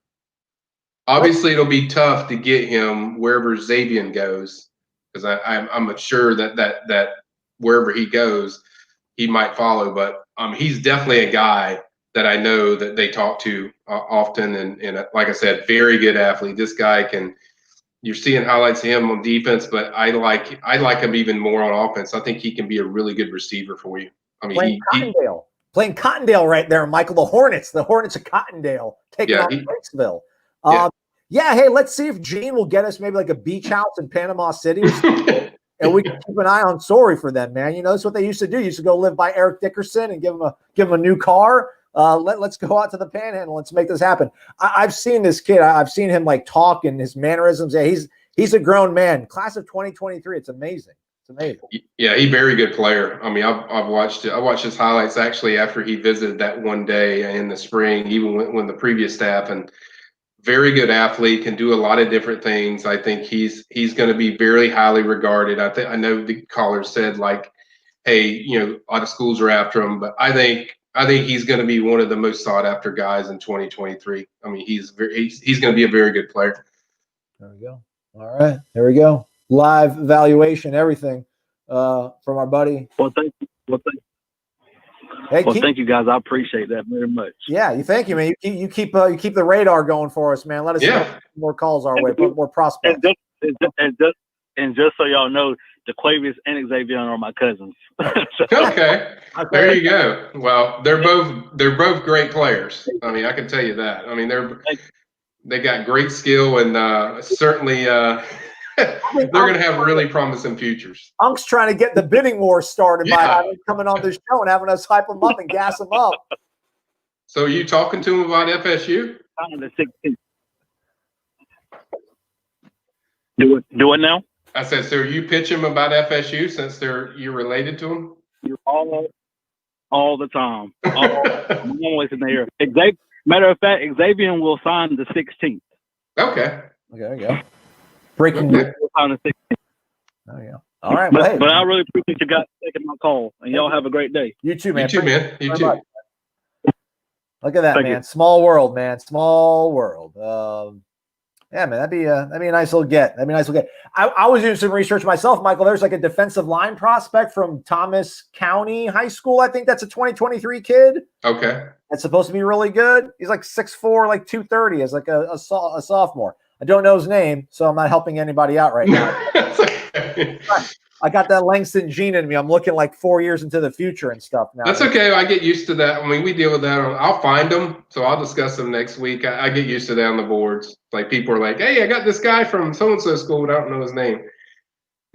Obviously, it'll be tough to get him wherever Xavier goes, because I'm sure that wherever he goes, he might follow. But he's definitely a guy that I know that they talk to often, and like I said, very good athlete. This guy can. You're seeing highlights of him on defense, but I like him even more on offense. I think he can be a really good receiver for you. I mean, playing Cottondale right there, Michael. The Hornets of Cottondale taking on Breaksville. Hey, let's see if Gene will get us maybe like a beach house in Panama City, and we can keep an eye on Sorry for them, man. You know, that's what they used to do. You used to go live by Eric Dickerson and give him a new car. Let's go out to the Panhandle. Let's make this happen. I've seen this kid. I've seen him like talk and his mannerisms. Yeah, he's a grown man. Class of 2023. It's amazing. It's amazing. Yeah, he's a very good player. I mean, I've watched it. I watched his highlights actually after he visited that one day in the spring, even when the previous staff, and very good athlete, can do a lot of different things. I think he's going to be very highly regarded. I know the caller said like, hey, a lot of schools are after him, but I think he's going to be one of the most sought after guys in 2023. I mean, he's going to be a very good player. There we go. All right, there we go. Live evaluation, everything from our buddy. Well, thank you. Thank you guys. I appreciate that very much. Yeah, thank you, man. You keep the radar going for us, man. Let us know more calls our way, put more prospects. And just so y'all know, Dequavius and Xavier are my cousins. Okay, there you go. Well, they're both great players. I mean, I can tell you that. I mean, they got great skill, and certainly they're going to have really promising futures. Unk's trying to get the bidding war started by coming on this show and having us hype them up and gas them up. So, are you talking to him about FSU? Do it now. I said, so are you pitching him about FSU since you're related to him? All the time. I'm always in the air. Matter of fact, Xavier will sign the 16th. Okay. There you go. Breaking news. On the 16th. There you go. All right. But I really appreciate you guys taking my call, and y'all have a great day. You too, man. You too. Look at that, man. You. Small world, man. Small world. Yeah, man, that'd be a nice little get. I was doing some research myself, Michael. There's like a defensive line prospect from Thomas County High School. I think that's a 2023 kid. Okay. That's supposed to be really good. He's like 6'4", like 230 as like a sophomore. I don't know his name, so I'm not helping anybody out right now. I got that Langston gene in me. I'm looking like 4 years into the future and stuff now. That's okay. I get used to that. I mean, we deal with that. I'll find them, so I'll discuss them next week. I get used to that on the boards. Like people are like, hey, I got this guy from so-and-so school, but I don't know his name.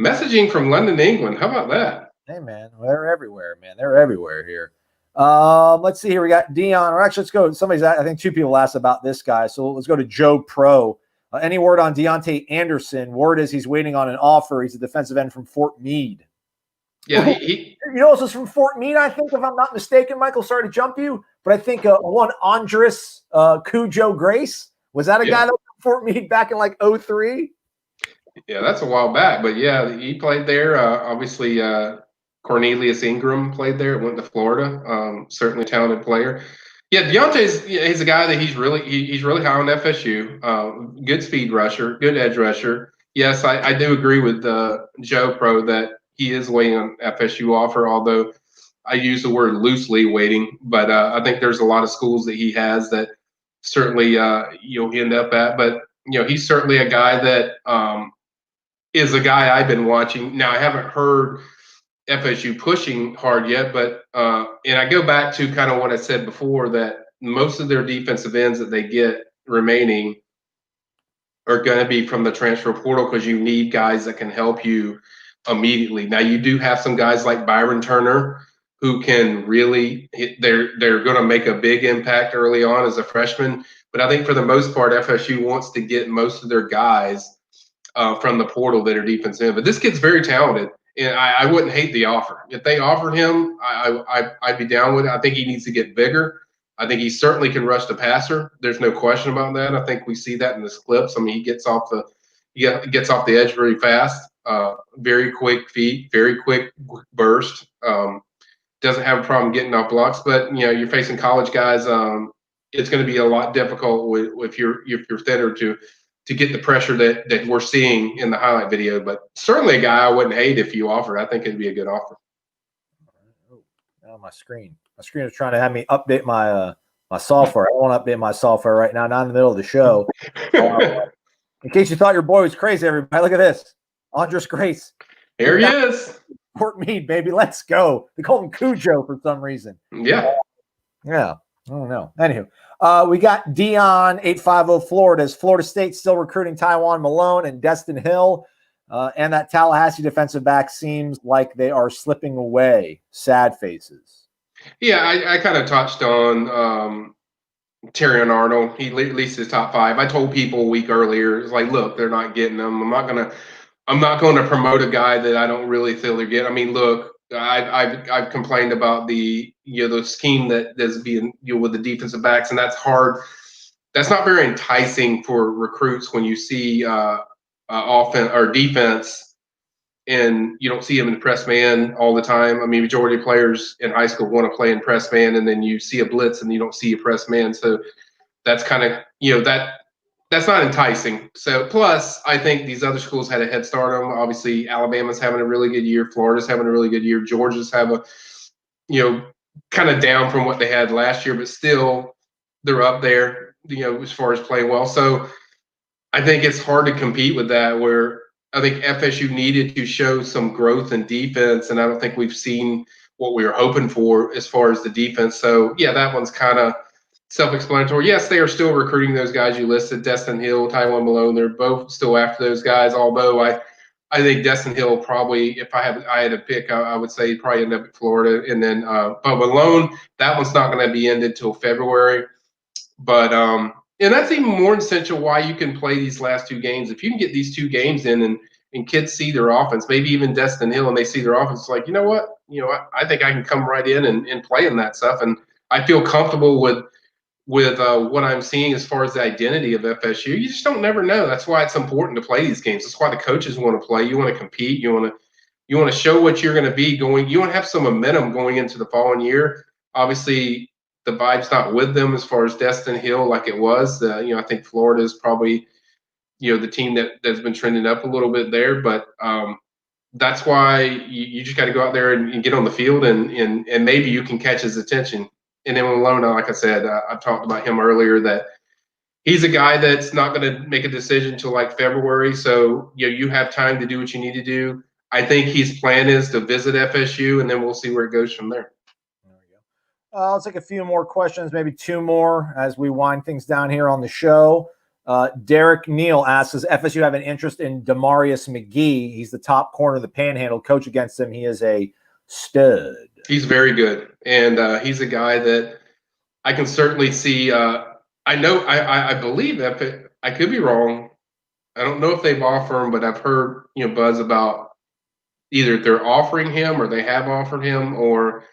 Messaging from London, England. How about that? Hey, man. They're everywhere, man. They're everywhere here. Let's see here. We got Dion. Or actually, let's go. I think two people asked about this guy. So let's go to Joe Pro. Any word on Deontay Anderson? Word is he's waiting on an offer. He's a defensive end from Fort Meade. Yeah, this is from Fort Meade, I think, if I'm not mistaken, Michael. Sorry to jump you, but I think one Andres Cujo Grace. Was that a guy that was from Fort Meade back in like 2003? Yeah, that's a while back. But yeah, he played there. Obviously, Cornelius Ingram played there. Went to Florida. Certainly talented player. Yeah, he's a guy that he's really high on FSU. Good speed rusher, good edge rusher. Yes, I do agree with Joe Pro that he is waiting on FSU offer, although I use the word loosely waiting. But I think there's a lot of schools that he has that certainly you'll end up at. But he's certainly a guy that is a guy I've been watching. Now, I haven't heard FSU pushing hard yet, but and I go back to kind of what I said before, that most of their defensive ends that they get remaining are going to be from the transfer portal, because you need guys that can help you immediately. Now, you do have some guys like Byron Turner who can really they're going to make a big impact early on as a freshman. But I think for the most part, FSU wants to get most of their guys from the portal that are defensive. But this kid's very talented, and I wouldn't hate the offer. If they offered him, I'd be down with it. I think he needs to get bigger. I think he certainly can rush the passer. There's no question about that. I think we see that in his clips. I mean, he gets off the edge very fast, very quick feet, very quick burst. Doesn't have a problem getting off blocks. But you're facing college guys. It's going to be a lot difficult if you're thinner to get the pressure that we're seeing in the highlight video. But certainly a guy I wouldn't hate if you offered. I think it'd be a good offer. Oh, my screen is trying to have me update my my software. I don't want to update my software right now, not in the middle of the show. In case you thought your boy was crazy, everybody, look at this. Andres Grace. Here he is. Fort Meade, baby. Let's go. They call him Cujo for some reason. Yeah. Yeah. I don't know. Anywho, we got Dion 850 Florida. Is Florida State still recruiting Taiwan Malone and Destin Hill? And that Tallahassee defensive back seems like they are slipping away. Sad faces. Yeah, I kind of touched on Terrion Arnold. He at least his top 5. I told people a week earlier, it's like, look, they're not getting them. I'm not going to promote a guy that I don't really feel they're getting. I mean, look, I've complained about the scheme that's being with the defensive backs, and that's hard. That's not very enticing for recruits when you see offense or defense, and you don't see them in press man all the time. I mean, majority of players in high school want to play in press man, and then you see a blitz and you don't see a press man. So that's kind of that's not enticing. So plus, I think these other schools had a head start on them. Obviously, Alabama's having a really good year. Florida's having a really good year. Georgia's have a kind of down from what they had last year, but still they're up there, as far as playing well. So I think it's hard to compete with that, where I think FSU needed to show some growth in defense, and I don't think we've seen what we were hoping for as far as the defense. So, yeah, that one's kind of self-explanatory. Yes, they are still recruiting those guys you listed, Destin Hill, Taiwan Malone. They're both still after those guys, although I think Destin Hill probably, if I had to pick, I would say probably end up at Florida. And then but Malone, that one's not going to be ended till February. But and that's even more essential why you can play these last 2 games. If you can get these 2 games in and kids see their offense, maybe even Destin Hill, and they see their offense, it's like, you know what? I think I can come right in and play in that stuff. And I feel comfortable with what I'm seeing as far as the identity of FSU. You just don't never know. That's why it's important to play these games. That's why the coaches want to play. You want to compete. You want to show what you're going to be going. You want to have some momentum going into the following year. Obviously, the vibe's not with them as far as Destin Hill like it was. I think Florida is probably, the team that's been trending up a little bit there. But that's why you just got to go out there and get on the field, and maybe you can catch his attention. And then Malone, like I said, I talked about him earlier, that he's a guy that's not going to make a decision until like February. So, you have time to do what you need to do. I think his plan is to visit FSU, and then we'll see where it goes from there. There we go. Let's take a few more questions, maybe 2 more as we wind things down here on the show. Derek Neal asks, does FSU have an interest in Demarius McGee? He's the top corner of the Panhandle. Coach against him. He is a stud. He's very good, and he's a guy that I can certainly see. I believe that I could be wrong. I don't know if they've offered him, but I've heard buzz about either they're offering him or they have offered him or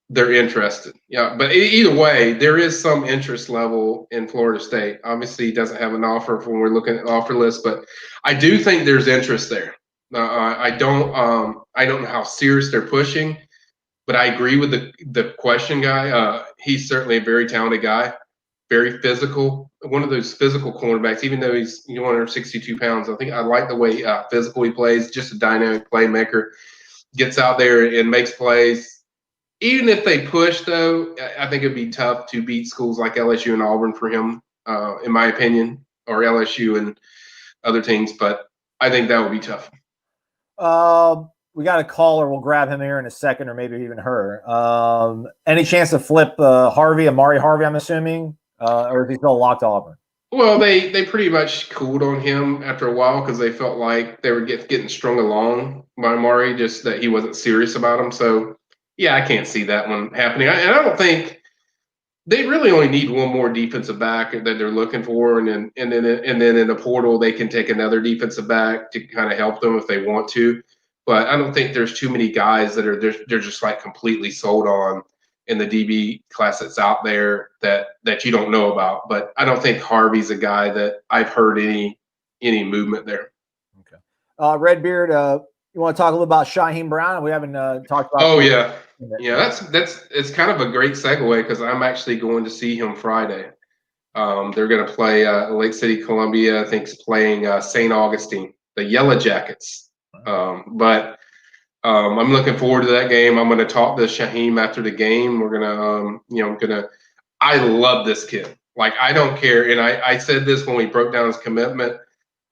they're interested. Yeah, but either way, there is some interest level in Florida State. Obviously, he doesn't have an offer when we're looking at the offer list, but I do think there's interest there. I don't know how serious they're pushing. But I agree with the question guy. He's certainly a very talented guy, very physical, one of those physical cornerbacks, even though he's 162 pounds. I think I like the way physical he plays, just a dynamic playmaker, gets out there and makes plays. Even if they push, though, I think it'd be tough to beat schools like LSU and Auburn for him, in my opinion. or LSU and other teams, but I think that would be tough. We got a caller. We'll grab him here in a second, or maybe even her. Any chance to flip Amari Harvey, I'm assuming, or is he still locked to Auburn? Well, they pretty much cooled on him after a while because they felt like they were getting strung along by Amari, just that he wasn't serious about him. So, yeah, I can't see that one happening. And I don't think they really only need one more defensive back that they're looking for, and then in the portal they can take another defensive back to kind of help them if they want to. But I don't think there's too many guys that they're just like completely sold on in the DB class that's out there that you don't know about. But I don't think Harvey's a guy that I've heard any movement there. Okay. Redbeard, you want to talk a little about Shaheem Brown? We haven't talked about. Oh yeah. Yeah, it's kind of a great segue because I'm actually going to see him Friday. They're going to play Lake City, Columbia. I think is playing St. Augustine, the Yellow Jackets. But I'm looking forward to that game. I'm going to talk to Shaheem after the game. We're gonna, I love this kid. Like, I don't care. And I said this when we broke down his commitment.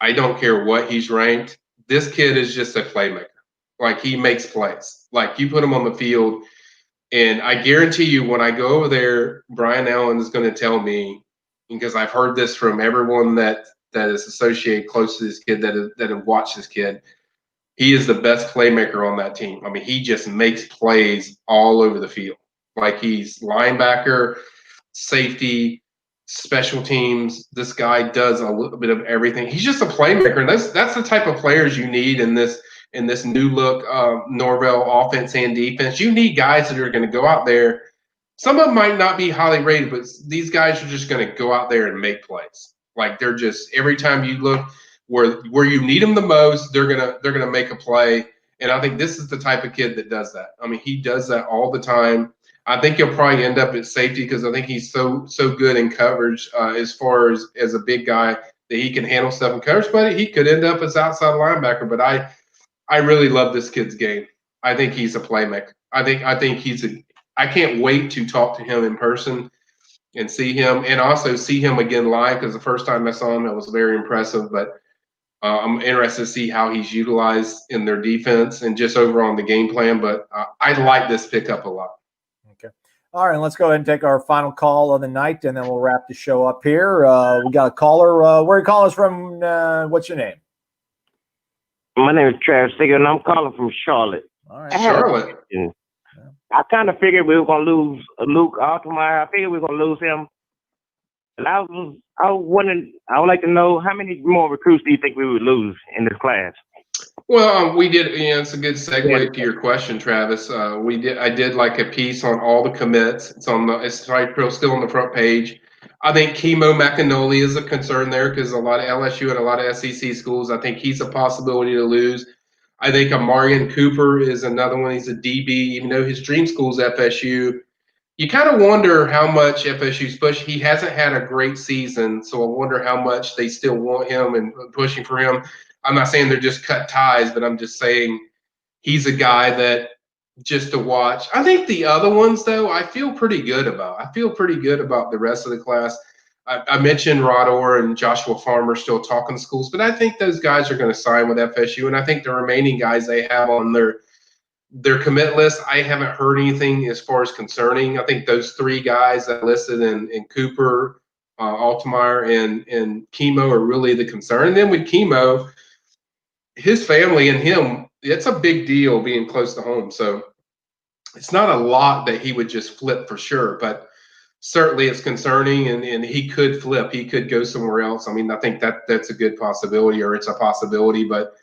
I don't care what he's ranked. This kid is just a playmaker. Like, he makes plays. Like, you put him on the field, and I guarantee you when I go over there, Brian Allen is going to tell me, because I've heard this from everyone that is associated close to this kid, that have watched this kid, he is the best playmaker on that team. I mean, he just makes plays all over the field. Like, he's linebacker, safety, special teams. This guy does a little bit of everything. He's just a playmaker, and that's the type of players you need in this new look Norvell offense and defense. You need guys that are going to go out there. Some of them might not be highly rated, but these guys are just going to go out there and make plays. Like, they're just, every time you look where you need them the most, they're gonna make a play. And I think this is the type of kid that does that. I mean, he does that all the time. I think he'll probably end up at safety because I think he's so good in coverage as far as a big guy that he can handle stuff in coverage. But he could end up as outside linebacker. But I really love this kid's game. I think he's a playmaker. I think I can't wait to talk to him in person and see him, and also see him again live, because the first time I saw him, it was very impressive. But I'm interested to see how he's utilized in their defense and just over on the game plan. But I like this pickup a lot. Okay. All right, let's go ahead and take our final call of the night, and then we'll wrap the show up here. We got a caller. Where you calling us from? What's your name? My name is Travis Sigger, and I'm calling from Charlotte. All right, Charlotte. I kind of figured we were going to lose Luke Altemeyer. I figured we were going to lose him. And I would like to know, how many more recruits do you think we would lose in this class? Well, we did. It's a good segue to your question, Travis. I did like a piece on all the commits. It's right still on the front page. I think Kimo McAnally is a concern there because a lot of LSU and a lot of SEC schools, I think he's a possibility to lose. I think Amarian Cooper is another one. He's a DB, even though his dream school is FSU. You kind of wonder how much FSU's push. He hasn't had a great season, so I wonder how much they still want him and pushing for him. I'm not saying they're just cut ties, but I'm just saying he's a guy that just to watch. I think the other ones, though, I feel pretty good about. I feel pretty good about the rest of the class. I mentioned Rod Orr and Joshua Farmer still talking to schools, but I think those guys are going to sign with FSU, and I think the remaining guys they have on their commit list, I haven't heard anything as far as concerning. I think those three guys that listed in Cooper, Altemeyer, and Kimo are really the concern. And then with Kimo, his family and him, it's a big deal being close to home. So it's not a lot that he would just flip for sure, but certainly it's concerning, and he could flip. He could go somewhere else. I mean, I think that's a good possibility, or it's a possibility, but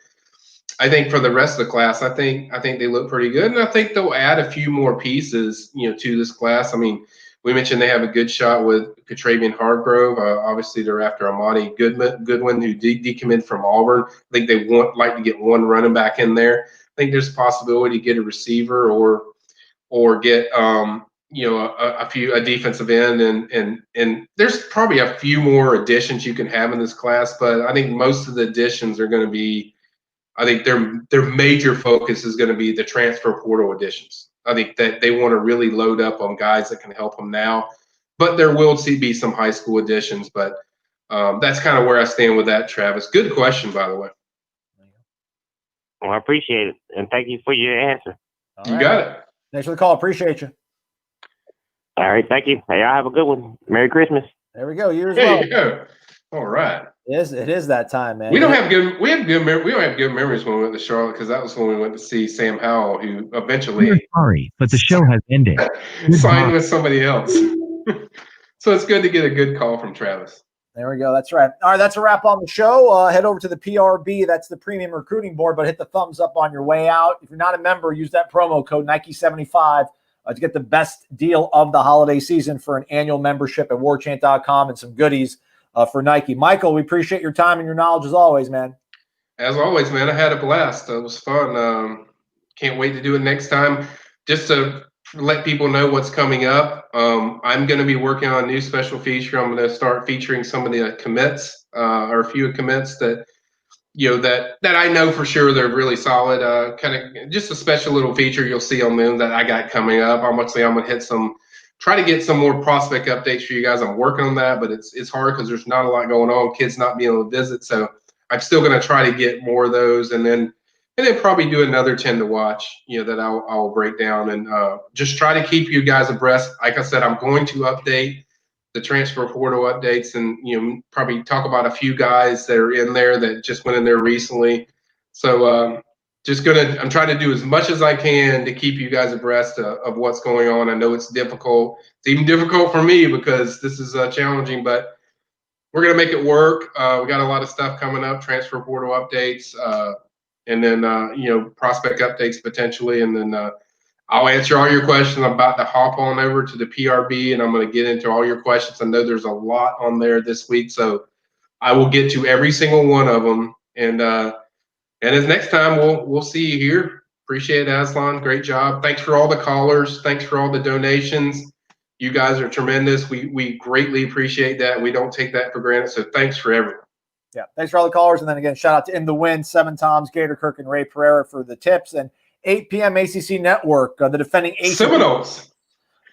I think for the rest of the class, I think they look pretty good, and I think they'll add a few more pieces, to this class. I mean, we mentioned they have a good shot with Catravian Hargrove. Obviously, they're after Amadi Goodwin, who decommitted from Auburn. I think they like to get one running back in there. I think there's a possibility to get a receiver or get a defensive end, and there's probably a few more additions you can have in this class. But I think most of the additions are going to be. I think their major focus is going to be the transfer portal additions. I think that they want to really load up on guys that can help them now. But there will be some high school additions. But that's kind of where I stand with that, Travis. Good question, by the way. Well, I appreciate it, and thank you for your answer. You got it. Thanks for the call. Appreciate you. All right, thank you. Hey, y'all have a good one. Merry Christmas. There we go. You as There well. you go. All right. It is that time, man. We don't have good memories when we went to Charlotte, because that was when we went to see Sam Howell, who We're eventually sorry, but the show has ended. signed with somebody else. So it's good to get a good call from Travis. There we go. That's right. All right, that's a wrap on the show. Head over to the PRB. That's the Premium Recruiting Board, but hit the thumbs up on your way out. If you're not a member, use that promo code Nike75 to get the best deal of the holiday season for an annual membership at warchant.com and some goodies for Nike. Michael, we appreciate your time and your knowledge as always, man. As always, man, I had a blast. It was fun. Can't wait to do it next time. Just to let people know what's coming up, I'm going to be working on a new special feature. I'm going to start featuring some of the commits, or a few commits that that I know for sure they're really solid. Kind of just a special little feature you'll see on them that I got coming up. I'm going to try to get some more prospect updates for you guys. I'm working on that, but it's hard because there's not a lot going on. Kids not being able to visit, so I'm still going to try to get more of those, and then probably do another 10 to watch, that I'll break down, and just try to keep you guys abreast. Like I said, I'm going to update the transfer portal updates, and probably talk about a few guys that are in there that just went in there recently. So I'm trying to do as much as I can to keep you guys abreast of what's going on. I know it's difficult. It's even difficult for me because this is challenging, but we're going to make it work. We got a lot of stuff coming up, transfer portal updates, and then prospect updates potentially, and then I'll answer all your questions. I'm about to hop on over to the PRB, and I'm going to get into all your questions. I know there's a lot on there this week, so I will get to every single one of them. And as next time, we'll see you here. Appreciate it, Aslan. Great job. Thanks for all the callers. Thanks for all the donations. You guys are tremendous. We greatly appreciate that. We don't take that for granted. So thanks for everything. Yeah, thanks for all the callers. And then again, shout out to In the Wind, Seven Toms, Gator Kirk, and Ray Pereira for the tips. And 8 p.m. ACC Network, the defending ACC Seminoles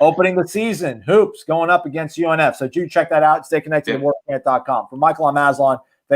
opening the season. Hoops going up against UNF. So do check that out. Stay connected to warchant.com. For Michael, I'm Aslan.